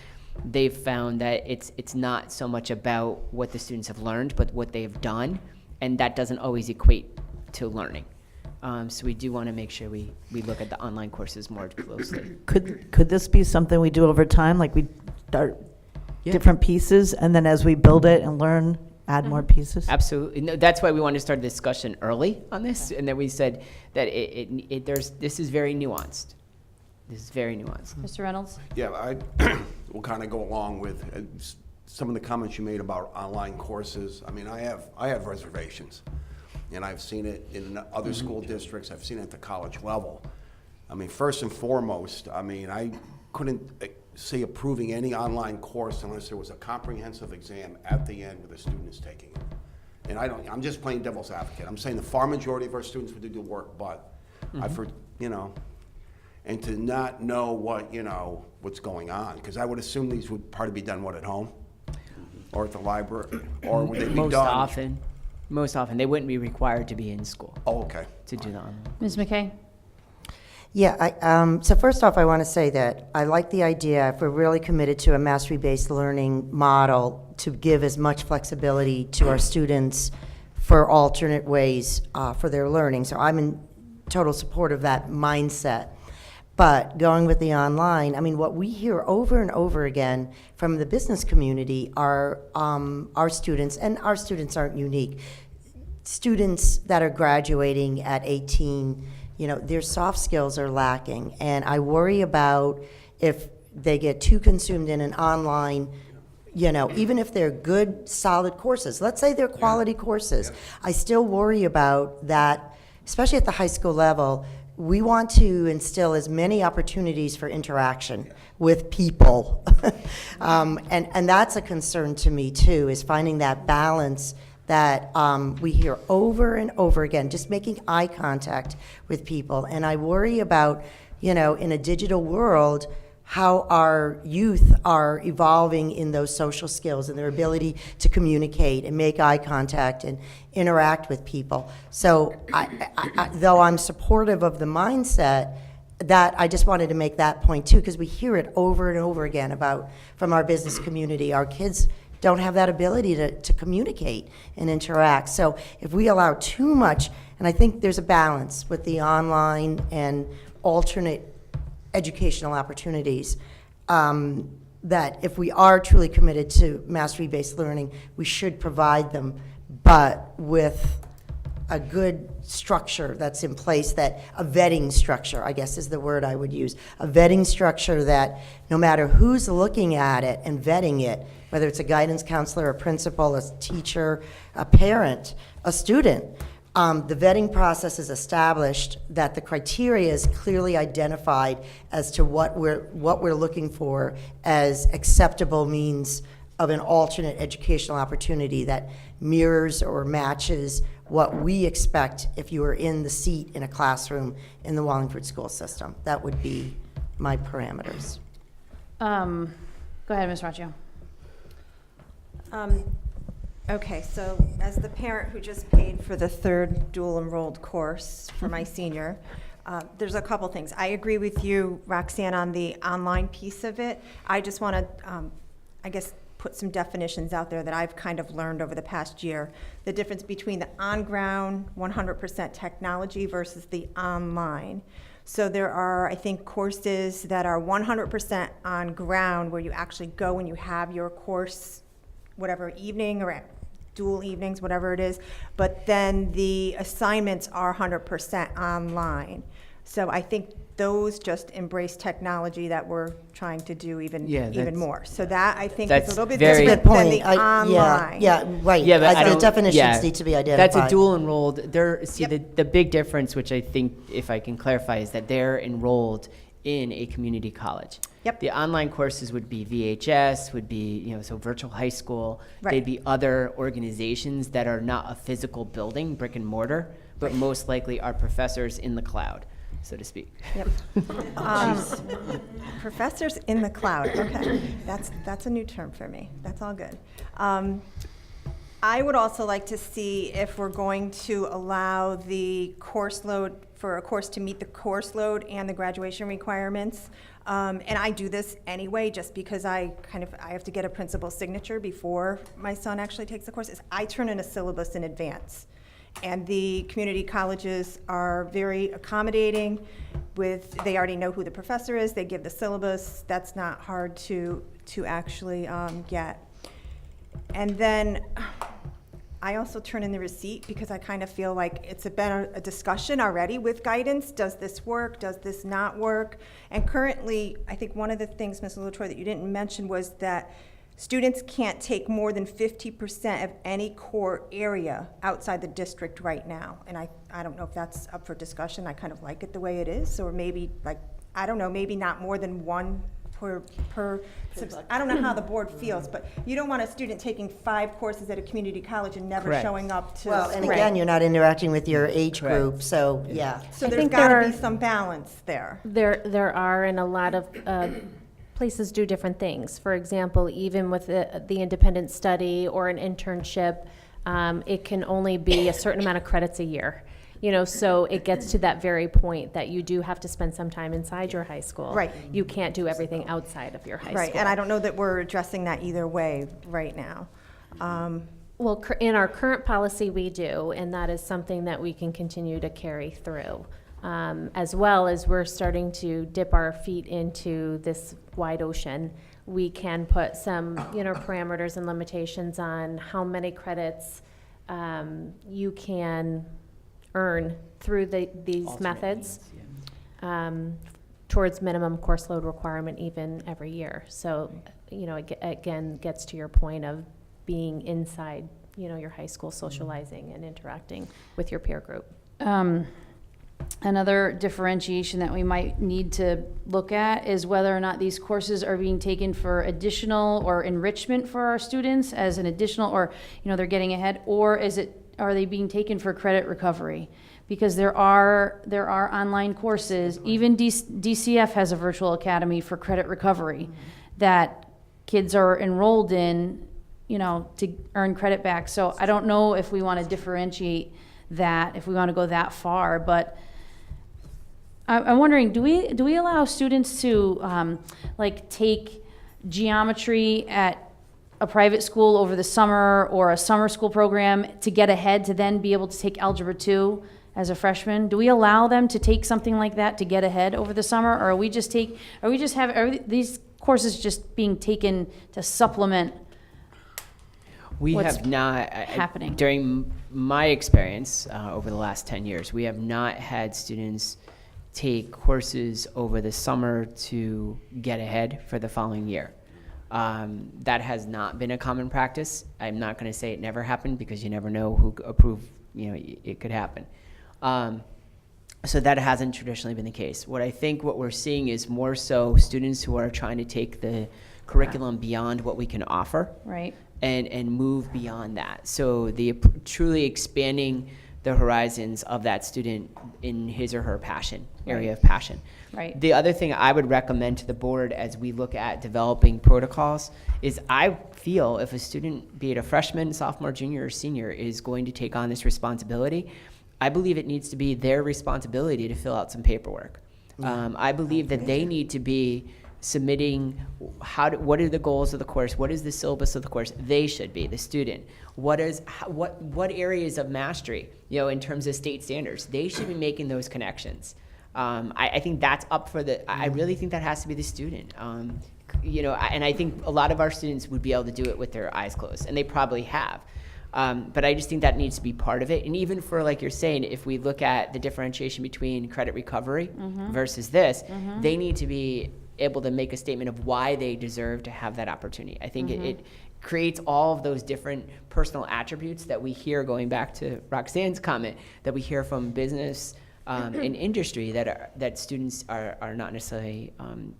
they've found that it's not so much about what the students have learned, but what they've done, and that doesn't always equate to learning. So we do want to make sure we look at the online courses more closely. Could this be something we do over time, like we start different pieces, and then as we build it and learn, add more pieces? Absolutely. No, that's why we wanted to start the discussion early on this, and then we said that this is very nuanced. This is very nuanced. Mr. Reynolds? Yeah, I will kind of go along with some of the comments you made about online courses. I mean, I have reservations, and I've seen it in other school districts. I've seen it at the college level. I mean, first and foremost, I couldn't see approving any online course unless there was a comprehensive exam at the end where the student is taking it. And I'm just playing devil's advocate. I'm saying the far majority of our students would do the work, but I've heard, and to not know what's going on, because I would assume these would probably be done, at home? Or at the library? Or would they be done? Most often, they wouldn't be required to be in school. Oh, okay. To do that. Ms. McKay? Yeah, so first off, I want to say that I like the idea, if we're really committed to a mastery-based learning model, to give as much flexibility to our students for alternate ways for their learning. So I'm in total support of that mindset. But going with the online, what we hear over and over again from the business community are our students, and our students aren't unique, students that are graduating at 18, their soft skills are lacking. And I worry about if they get too consumed in an online, even if they're good, solid courses, let's say they're quality courses, I still worry about that, especially at the high school level. We want to instill as many opportunities for interaction with people. And that's a concern to me too, is finding that balance that we hear over and over again, just making eye contact with people. And I worry about, in a digital world, how our youth are evolving in those social skills and their ability to communicate and make eye contact and interact with people. So though I'm supportive of the mindset, that I just wanted to make that point too, because we hear it over and over again from our business community. Our kids don't have that ability to communicate and interact. So if we allow too much, and I think there's a balance with the online and alternate educational opportunities, that if we are truly committed to mastery-based learning, we should provide them, but with a good structure that's in place, that a vetting structure, I guess is the word I would use, a vetting structure that no matter who's looking at it and vetting it, whether it's a guidance counselor, a principal, a teacher, a parent, a student, the vetting process is established, that the criteria is clearly identified as to what we're looking for as acceptable means of an alternate educational opportunity that mirrors or matches what we expect if you were in the seat in a classroom in the Wallingford school system. That would be my parameters. Go ahead, Ms. Raccio. Okay, so as the parent who just paid for the third dual enrolled course for my senior, there's a couple things. I agree with you, Roxanne, on the online piece of it. I just want to, I guess, put some definitions out there that I've kind of learned over the past year. The difference between the on-ground 100% technology versus the online. So there are, I think, courses that are 100% on ground, where you actually go and you have your course, whatever evening or dual evenings, whatever it is, but then the assignments are 100% online. So I think those just embrace technology that we're trying to do even more. So that, I think, is a little bit different than the online. Yeah, right. Yeah, but The definitions need to be identified. That's a dual enrolled. The big difference, which I think, if I can clarify, is that they're enrolled in a community college. Yep. The online courses would be VHS, would be, so virtual high school. Right. They'd be other organizations that are not a physical building, brick and mortar, but most likely are professors in the cloud, so to speak. Yep. Professors in the cloud. Okay, that's a new term for me. That's all good. I would also like to see if we're going to allow the course load for a course to meet the course load and the graduation requirements. And I do this anyway, just because I have to get a principal's signature before my son actually takes the course. I turn in a syllabus in advance. And the community colleges are very accommodating they already know who the professor is, they give the syllabus. That's not hard to actually get. And then I also turn in the receipt, because I kind of feel like it's been a discussion already with guidance. Does this work? Does this not work? And currently, I think one of the things, Ms. LaTroy, that you didn't mention was that students can't take more than 50% of any core area outside the district right now. And I don't know if that's up for discussion. I kind of like it the way it is. Or maybe, I don't know, maybe not more than one per I don't know how the board feels, but you don't want a student taking 5 courses at a community college and never Correct. showing up to Well, and school. again, you're not interacting with your age Correct. group, so, yeah. So I there's think got there to be are- some balance there. There are, and a lot of places do different things. For example, even with the independent study or an internship, it can only be a certain amount of credits a year. So it gets to that very point that you do have to spend some time inside your high school. Right. You can't do everything outside of your high Right, school. and I don't know that we're addressing that either way right now. Well, in our current policy, we do, and that is something that we can continue to carry through. As well as we're starting to dip our feet into this wide ocean, we can put some, parameters and limitations on how many credits you can earn through these Alternate methods. means, yeah. towards minimum course load requirement even every year. So, again, gets to your point of being inside, your high school, socializing and interacting with your peer group. Another differentiation that we might need to look at is whether or not these courses are being taken for additional or enrichment for our students as an additional, or, they're getting ahead, or are they being taken for credit recovery? Because there are online courses, even DCF has a virtual academy for credit recovery that kids are enrolled in, to earn credit back. So I don't know if we want to differentiate that, if we want to go that far, but I'm wondering, do we allow students to take geometry at a private school over the summer, or a summer school program to get ahead to then be able to take Algebra 2 as a freshman? Do we allow them to take something like that to get ahead over the summer, or are these courses just being taken to supplement We what's have not, happening? during my experience over the last 10 years, we have not had students take courses over the summer to get ahead for the following year. That has not been a common practice. I'm not going to say it never happened, because you never know who approved, it could happen. So that hasn't traditionally been the case. What we're seeing is more so students who are trying to take the curriculum beyond what we can offer. Right. And move beyond that. So truly expanding the horizons of that student in his or her area of passion. Right. The other thing I would recommend to the board as we look at developing protocols is, I feel if a student, be it a freshman, sophomore, junior, or senior, is going to take on this responsibility, I believe it needs to be their responsibility to fill out some paperwork. I believe that they need to be submitting what are the goals of the course, what is the syllabus of the course. They should be the student. What areas of mastery, in terms of state standards, they should be making those connections. I think that's up for I really think that has to be the student. And I think a lot of our students would be able to do it with their eyes closed, and they probably have. But I just think that needs to be part of it. And even for, like you're saying, if we look at the differentiation between credit recovery versus this, they need to be able to make a statement of why they deserve to have that opportunity. I think it creates all of those different personal attributes that we hear, going back to Roxanne's comment, that we hear from business and industry, that students are not necessarily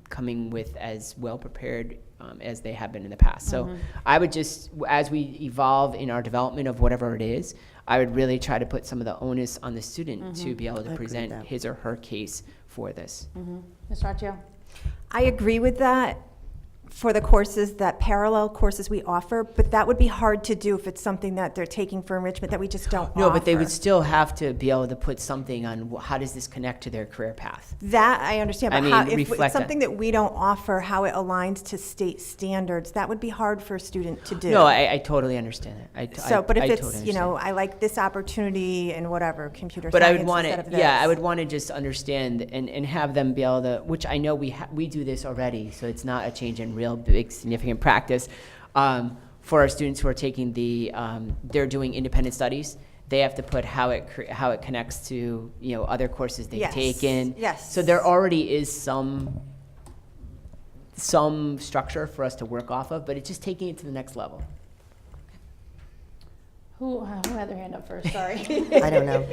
coming with as well prepared as they have been in the past. So I would just, as we evolve in our development of whatever it is, I would really try to put some of the onus on the student to be able to present his or her case for this. Ms. Raccio? I agree with that for the courses, that parallel courses we offer, but that would be hard to do if it's something that they're taking for enrichment that we just don't offer. No, but they would still have to be able to put something on how does this connect to their career path. That I understand, but I mean, if it's something that we don't offer, how it aligns to state standards, that would be hard for a student to do. No, I totally understand it. But if I it's, totally understand. I like this opportunity and whatever, computer But science I would want instead it, of this. I would want to just understand and have them be able to, which I know we do this already, so it's not a change in real big significant practice. For our students who are taking they're doing independent studies, they have to put how it connects to other courses they've taken. Yes. So there already is some structure for us to work off of, but it's just taking it to the next level. Who had their hand up first? Sorry. I don't know.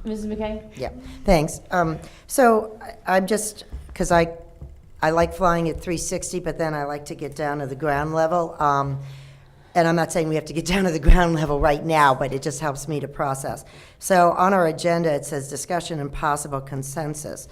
Mrs. McKay? Yeah, thanks. So I'm just, because I like flying at 360, but then I like to get down to the ground level. And I'm not saying we have to get down to the ground level right now, but it just helps me to process. So on our agenda, it says discussion and possible consensus.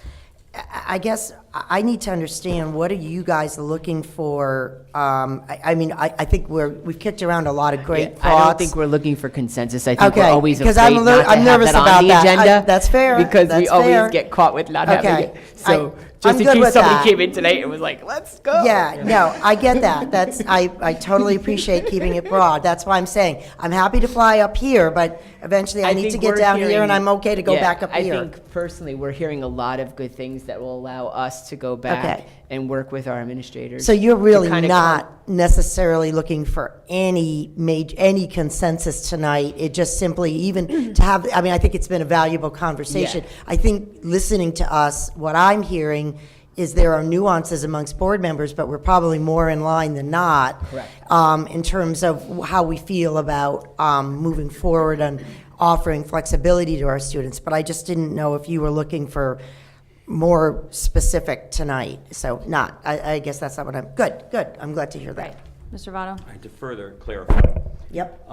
I guess I need to understand, what are you guys looking for? I think we've kicked around a lot of great thoughts. I don't think we're looking for consensus. I think we're always because afraid not to I'm nervous have that about on the that. agenda. That's fair. Because we That's fair. always get caught with not having it. So I'm just in good case with somebody that. came in tonight and was like, let's go. Yeah, no, I get that. I totally appreciate keeping it broad. That's why I'm saying, I'm happy to fly up here, but eventually I need to think get we're down here, hearing- and I'm okay to go back up here. I think personally, we're hearing a lot of good things that will allow us to go back Okay. and work with our administrators. So you're to really kind of not necessarily looking for any consensus tonight. It just simply, even to have, I think it's been a valuable conversation. Yeah. I think listening to us, what I'm hearing is there are nuances amongst board members, but we're probably more in line than not. Correct. In terms of how we feel about moving forward and offering flexibility to our students. But I just didn't know if you were looking for more specific tonight. So not, I guess that's not what I'm, good, I'm glad to hear that. Right. Mr. Votto? To further clarify, Yep.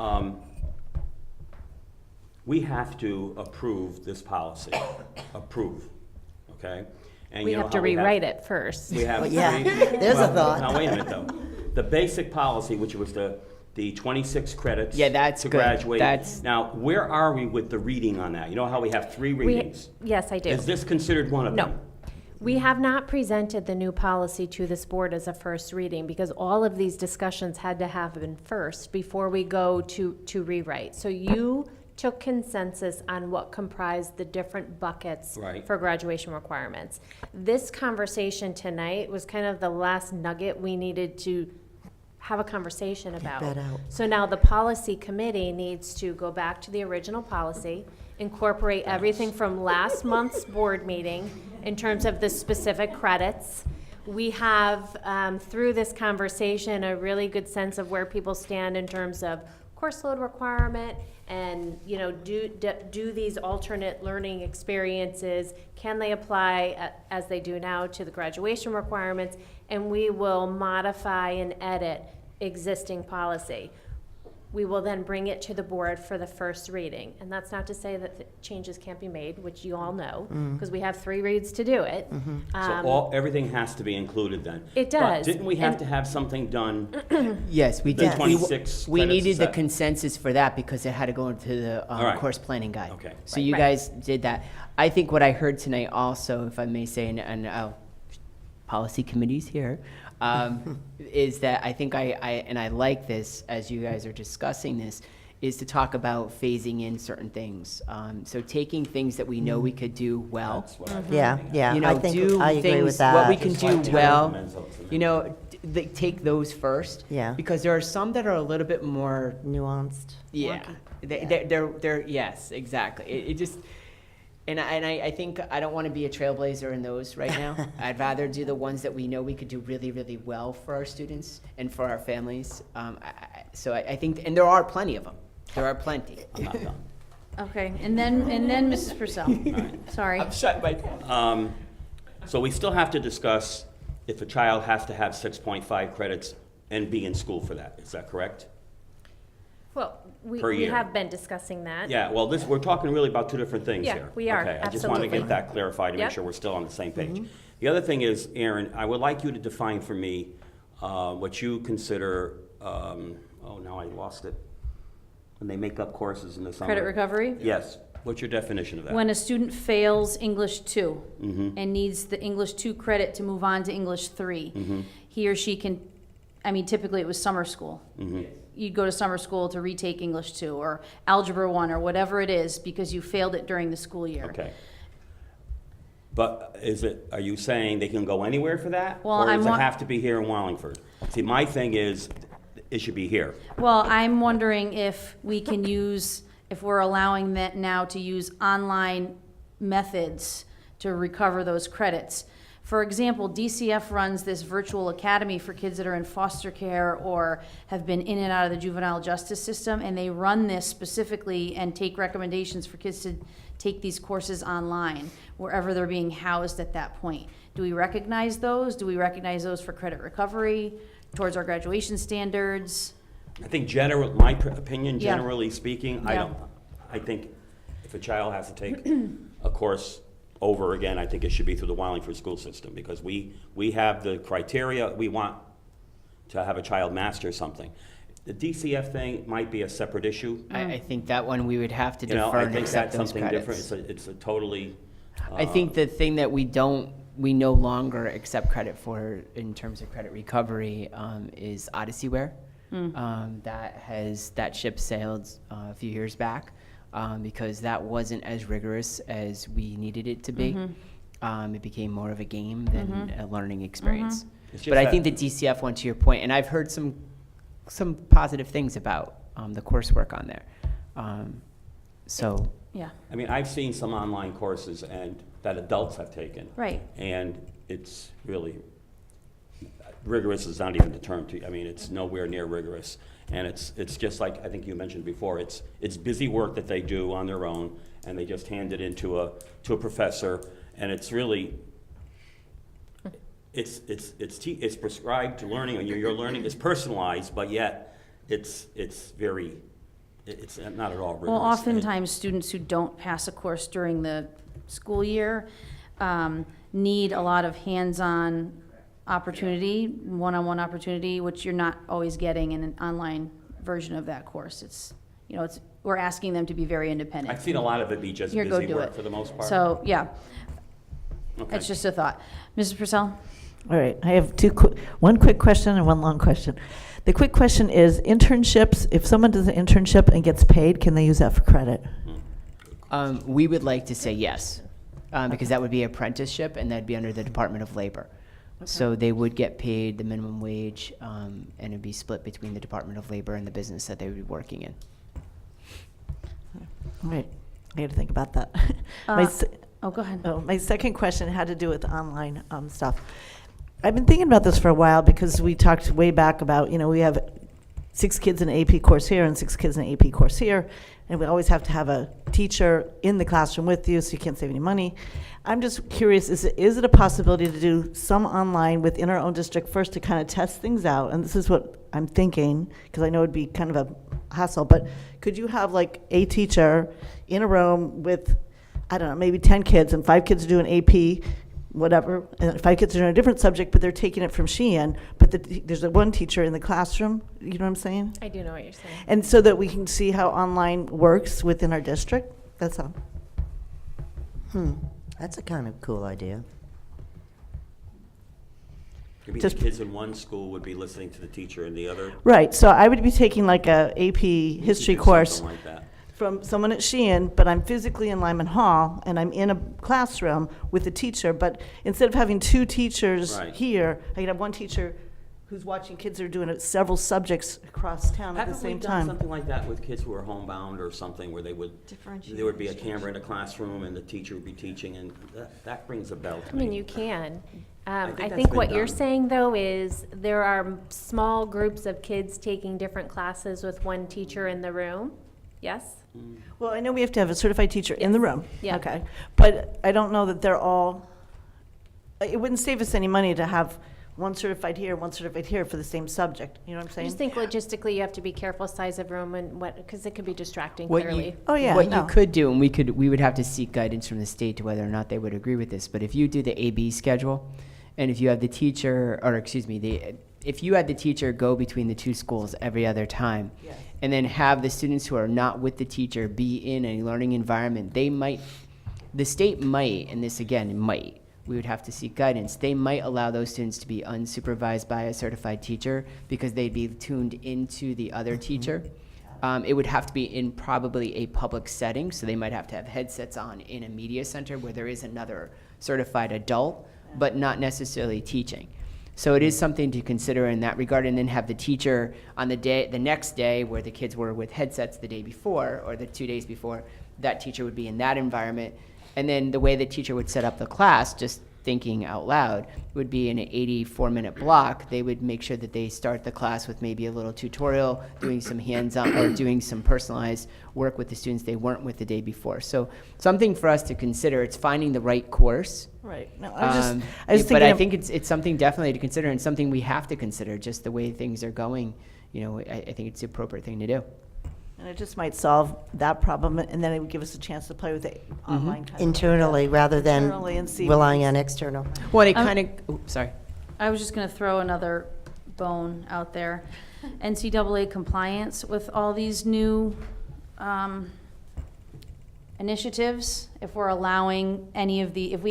we have to approve this policy, approve, okay? And We you know have to how rewrite it first. We have Well, yeah, three. there's a well, thought. Now, wait a minute, though. The basic policy, which was the 26 credits. Yeah, that's to good. graduate. That's- Now, where are we with the reading on that? You know how we have 3 readings? Yes, I do. Is this considered one of No. them? We have not presented the new policy to this board as a first reading because all of these discussions had to happen first before we go to rewrite. So you took consensus on what comprised the different buckets Right. for graduation requirements. This conversation tonight was kind of the last nugget we needed to have a conversation about. that out. So now the policy committee needs to go back to the original policy, incorporate everything from last month's board meeting in terms of the specific credits. We have, through this conversation, a really good sense of where people stand in terms of course load requirement and, you know, do these alternate learning experiences, can they apply as they do now to the graduation requirements? And we will modify and edit existing policy. We will then bring it to the board for the first reading. And that's not to say that the changes can't be made, which you all know, because we have 3 reads to do it. So everything has to be included then? It But does. didn't we have And- to have something done? Yes, we The did. 26 We credits, needed is the that- consensus for that because it had to go into the All right. course planning guide. Okay. So you Right. guys did that. I think what I heard tonight also, if I may say, and policy committee's here, is that I think I like this, as you guys are discussing this, is to talk about phasing in certain things. So taking things that we know we could do well. That's what I Yeah, yeah, You I know, think do I agree things, with that. what we can Just like do Terry well, recommends those in you know, take those first. Yeah. Because there are some that are a little bit more, Nuanced. yeah. They're, yes, exactly. It just, and I think I don't want to be a trailblazer in those right now. I'd rather do the ones that we know we could do really, really well for our students and for our families. So I think, and there are plenty of them. There are plenty. I'm not done. Okay, and then Mrs. Purcell. Sorry. I'm shut my. So we still have to discuss if a child has to have 6.5 credits and be in school for that. Is that correct? Well, we Per year. have been discussing that. Yeah, well, we're talking really about 2 different things Yeah, here. we are, Okay, I just want to absolutely. get that clarified to make Yep. sure we're still on the same page. The other thing is, Aaron, I would like you to define for me what you consider, now I lost it, when they make up courses in the summer. Credit recovery? Yes. What's your definition of that? When a student fails English 2 Mhm. and needs the English 2 credit to move on to English 3, he or she can, I mean, typically it was summer school. You'd go to summer school to retake English 2 or Algebra 1 or whatever it is because you failed it during the school year. Okay. But are you saying they can go anywhere for that? Well, Or does it I'm have to be here in Wallingford? See, my thing is, it should be here. Well, I'm wondering if we can use, if we're allowing that now to use online methods to recover those credits. For example, DCF runs this virtual academy for kids that are in foster care or have been in and out of the juvenile justice system, and they run this specifically and take recommendations for kids to take these courses online, wherever they're being housed at that point. Do we recognize those? Do we recognize those for credit recovery, towards our graduation standards? I think my opinion, Yeah. generally speaking, Yeah. I think if a child has to take a course over again, I think it should be through the Wallingford school system, because we have the criteria, we want to have a child master something. The DCF thing might be a separate issue. I think that one we would have to You know, defer I and think accept that's those something credits. different. It's a totally. I think the thing that we no longer accept credit for in terms of credit recovery is Odyssey Wear. That ship sailed a few years back because that wasn't as rigorous as we needed it to be. It became more of a game than a learning experience. It's just But I that- think the DCF one, to your point, and I've heard some positive things about the coursework on there. So Yeah, I mean, I've seen some online courses that adults have taken. right. And it's really, rigorous is not even the term to, I mean, it's nowhere near rigorous. And it's just like, I think you mentioned before, it's busy work that they do on their own, and they just hand it into a professor, and it's really, it's prescribed learning, and your learning is personalized, but yet it's not at all rigorous. Well, oftentimes, students who don't pass a course during the school year need a lot of hands-on opportunity, one-on-one opportunity, which you're not always getting in an online version of that course. It's, we're asking them to be very independent. I've seen a lot of it be just Here, go busy do work it. for the most part. So, yeah, Okay. it's just a thought. Mrs. Purcell? All right, I have one quick question and one long question. The quick question is internships. If someone does an internship and gets paid, can they use that for credit? We would like to say yes, because that would be apprenticeship, and that'd be under the Department of Labor. So they would get paid the minimum wage, and it'd be split between the Department of Labor and the business that they would be working in. All right, I got to think about that. Go ahead. My second question had to do with online stuff. I've been thinking about this for a while because we talked way back about, we have 6 kids in an AP course here and 6 kids in an AP course here, and we always have to have a teacher in the classroom with you, so you can't save any money. I'm just curious, is it a possibility to do some online within our own district first to kind of test things out? And this is what I'm thinking, because I know it'd be kind of a hassle, but could you have like a teacher in a room with, I don't know, maybe 10 kids, and 5 kids do an AP, whatever, and 5 kids are in a different subject, but they're taking it from Sheehan, but there's one teacher in the classroom, you know what I'm saying? I do know what you're saying. And so that we can see how online works within our district, that's all. That's a kind of cool idea. Maybe the kids in one school would be listening to the teacher in the other. Right, so I would be taking like a AP history do course something like that. from someone at Sheehan, but I'm physically in Lyman Hall, and I'm in a classroom with a teacher, but instead of having 2 teachers Right. here, I could have one teacher who's watching kids that are doing several subjects across town at the Haven't we same done time. something like that with kids who are homebound or something, where there would be a camera in a classroom and the teacher would be teaching, and that rings a bell to I mean, me. you can. think I that's think been what you're done. saying, though, is there are small groups of kids taking different classes with one teacher in the room. Yes? Well, I know we have to have a certified teacher in the room. Yeah. Okay, but I don't know that they're all, it wouldn't save us any money to have one certified here, one certified here for the same subject, you know what I'm I saying? just think logistically you have to be careful size of room and because it could be distracting, What you- clearly. Oh, yeah, What no. you could do, and we would have to seek guidance from the state to whether or not they would agree with this, but if you do the AB schedule, and if you have the teacher, or excuse me, if you had the teacher go between the 2 schools every other time, Yes. and then have the students who are not with the teacher be in a learning environment, the state might, and this again, might, we would have to seek guidance, they might allow those students to be unsupervised by a certified teacher because they'd be tuned into the other teacher. It would have to be in probably a public setting, so they might have to have headsets on in a media center where there is another certified adult, but not necessarily teaching. So it is something to consider in that regard, and then have the teacher on the next day where the kids were with headsets the day before or the 2 days before, that teacher would be in that environment. And then the way the teacher would set up the class, just thinking out loud, would be in an 84-minute block. They would make sure that they start the class with maybe a little tutorial, doing some hands-on or doing some personalized work with the students they weren't with the day before. So something for us to consider. It's finding the right course. Right, no, But thinking I of- think it's something definitely to consider, and something we have to consider, just the way things are going. I think it's the appropriate thing to do. And it just might solve that problem, and then it would give us a chance to play with it online kind of. Internally, rather than Internally and see- relying on external. Well, it kind of, sorry. I was just going to throw another bone out there. NCAA compliance with all these new initiatives, if we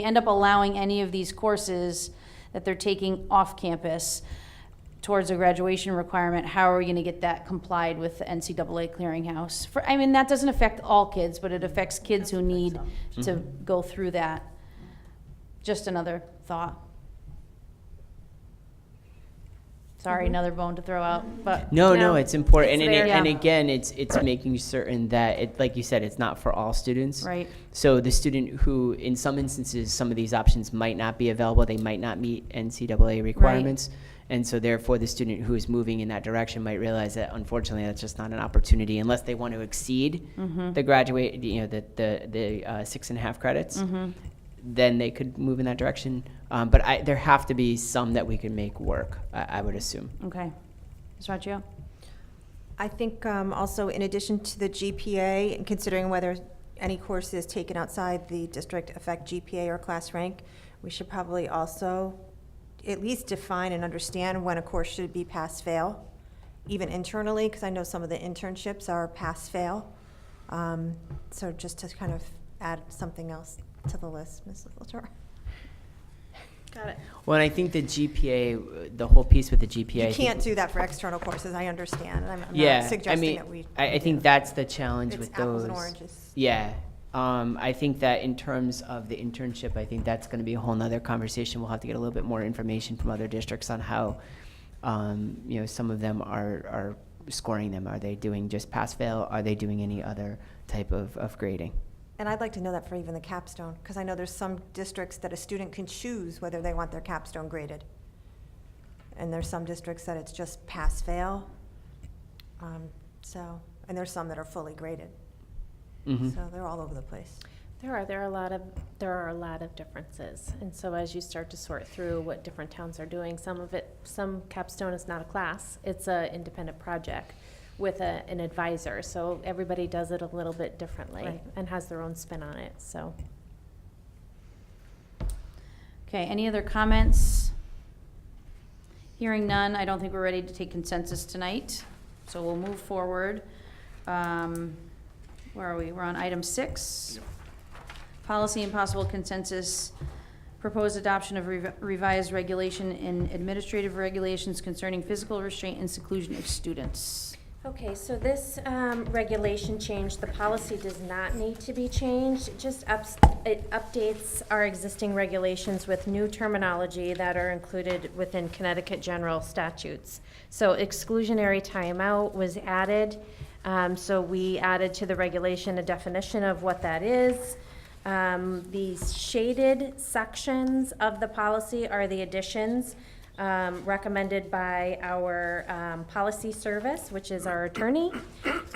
end up allowing any of these courses that they're taking off campus towards a graduation requirement, how are we going to get that complied with the NCAA clearinghouse? That doesn't affect all kids, but it affects kids who need to go through that. Just another thought. Sorry, another bone to throw out, but. No, No, it's important, it's and, there. and Yeah. again, it's making certain that it, like you said, it's not for all students. Right. So the student who, in some instances, some of these options might not be available, they might not meet NCAA requirements, and so therefore the student who is moving in that direction might realize that unfortunately that's just not an opportunity unless they want to exceed the graduate, the 6.5 credits. Then they could move in that direction. But there have to be some that we can make work, I would assume. Okay. Ms. Raccio? I think also in addition to the GPA, and considering whether any courses taken outside the district affect GPA or class rank, we should probably also at least define and understand when a course should be pass-fail, even internally, because I know some of the internships are pass-fail. So just to kind of add something else to the list, Mrs. Latour. Got it. Well, and I think the GPA, the whole piece with the GPA. You I think- can't do that for external courses, I understand, and I'm Yeah, not suggesting I mean, that we. I think that's the challenge It's with apples those. and oranges. Yeah. I think that in terms of the internship, I think that's going to be a whole nother conversation. We'll have to get a little bit more information from other districts on how, some of them are scoring them. Are they doing just pass-fail? Are they doing any other type of grading? And I'd like to know that for even the capstone, because I know there's some districts that a student can choose whether they want their capstone graded. And there's some districts that it's just pass-fail. And there's some that are fully graded. Mm-hmm. So they're all over the place. There are a lot of differences, and so as you start to sort through what different towns are doing, some capstone is not a class, it's a independent project with an advisor, so everybody does it a little bit differently Right. and has their own spin on it, so. Okay, any other comments? Hearing none, I don't think we're ready to take consensus tonight, so we'll move forward. Where are we? We're on item 6. Policy and possible consensus, proposed adoption of revised regulation in administrative regulations concerning physical restraint and seclusion of students. Okay, so this regulation change, the policy does not need to be changed. It just it updates our existing regulations with new terminology that are included within Connecticut general statutes. So exclusionary timeout was added. So we added to the regulation a definition of what that is. These shaded sections of the policy are the additions recommended by our policy service, which is our attorney.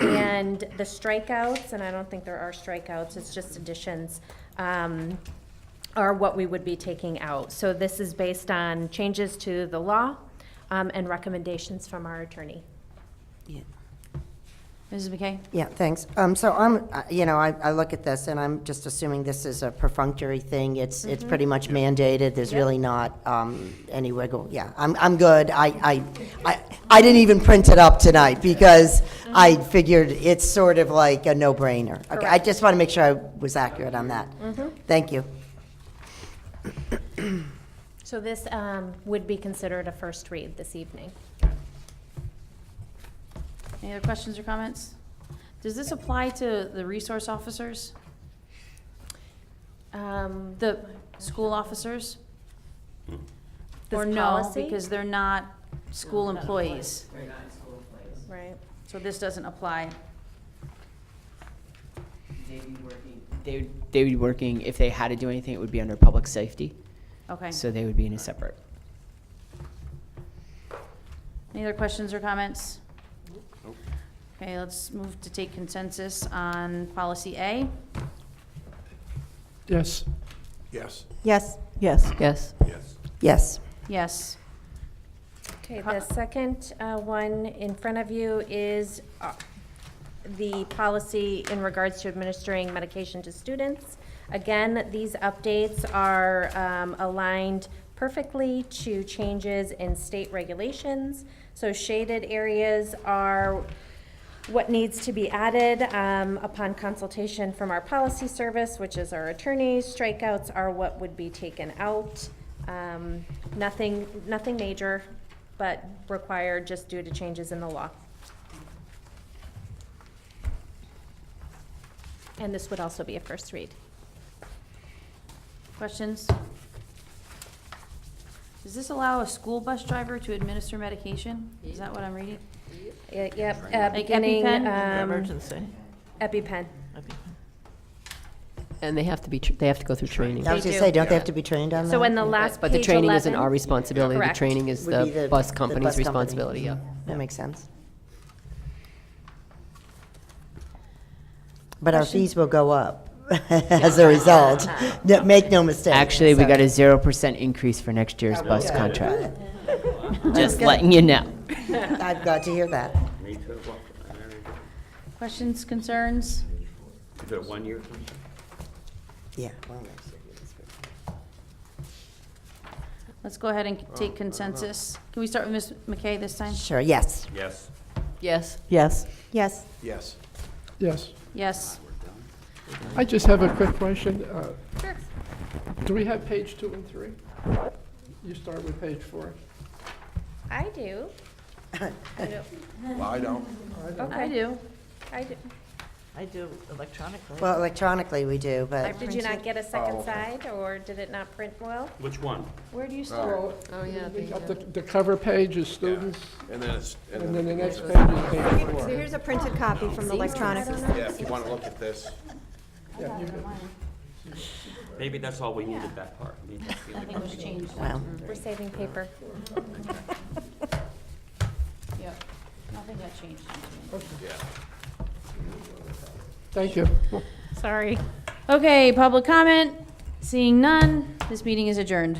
And the strikeouts, and I don't think there are strikeouts, it's just additions, are what we would be taking out. So this is based on changes to the law and recommendations from our attorney. Yeah. Mrs. McKay? Yeah, thanks. So I look at this and I'm just assuming this is a perfunctory thing. It's pretty much mandated. There's really not any wiggle. Yeah, I'm good. I didn't even print it up tonight because I figured it's sort of like a no-brainer. Okay, I just want to make sure I was accurate on that. Thank you. So this would be considered a first read this evening. Any other questions or comments? Does this apply to the resource officers, the school officers? This Or no, policy? because they're not school employees, They're not school employees. Right. so this doesn't apply. They'd be working, if they had to do anything, it would be under public safety. Okay. So they would be in a separate. Any other questions or comments? Okay, let's move to take consensus on policy A. Yes. Yes. Yes. Yes. Yes. Yes. Yes. Yes. Okay, the second one in front of you is the policy in regards to administering medication to students. Again, these updates are aligned perfectly to changes in state regulations. So shaded areas are what needs to be added upon consultation from our policy service, which is our attorneys. Strikeouts are what would be taken out. Nothing major, but required just due to changes in the law. And this would also be a first read. Questions? Does Does this allow a school bus driver to administer medication? Is that what I'm reading? Yep, Like beginning, EpiPen? Emergency. EpiPen. And they have to be, they have to go through training. I was They gonna do. say, don't they have to be trained on that? So in the last But the page training isn't 11 our responsibility. The Correct. training is Would be the bus company's company. responsibility, yeah. That makes sense. But our fees will go up as a result. No, make no mistake. Actually, we So- got a 0% increase for next year's bus Okay. contract. That's Just good. letting you know. I've got to hear that. Me too. Questions, concerns? Is it a 1-year? Yeah. Let's go ahead and take consensus. Can we start with Ms. McKay this time? Sure, yes. Yes. Yes. Yes. Yes. Yes. Yes. Yes. I just have a quick question. Sure. Do we have page 2 and 3? You start with page 4. I do. Well, I don't. I do. I do. I do electronically. Well, electronically we do, but Did you not get a Oh, second okay. side, or did it not print well? Which one? Where do you start? Oh, yeah. We got the cover page is students, And then it's. and then the next page is page So 4. here's a printed copy from the electronic. Yeah, if you want to look at this. Yeah, you can- Maybe that's all we needed, that part. We need to feel Nothing was changed. well, We're saving paper. Yep. Nothing got changed. Yeah. Thank you. Sorry. Okay, public comment. Seeing none, this meeting is adjourned.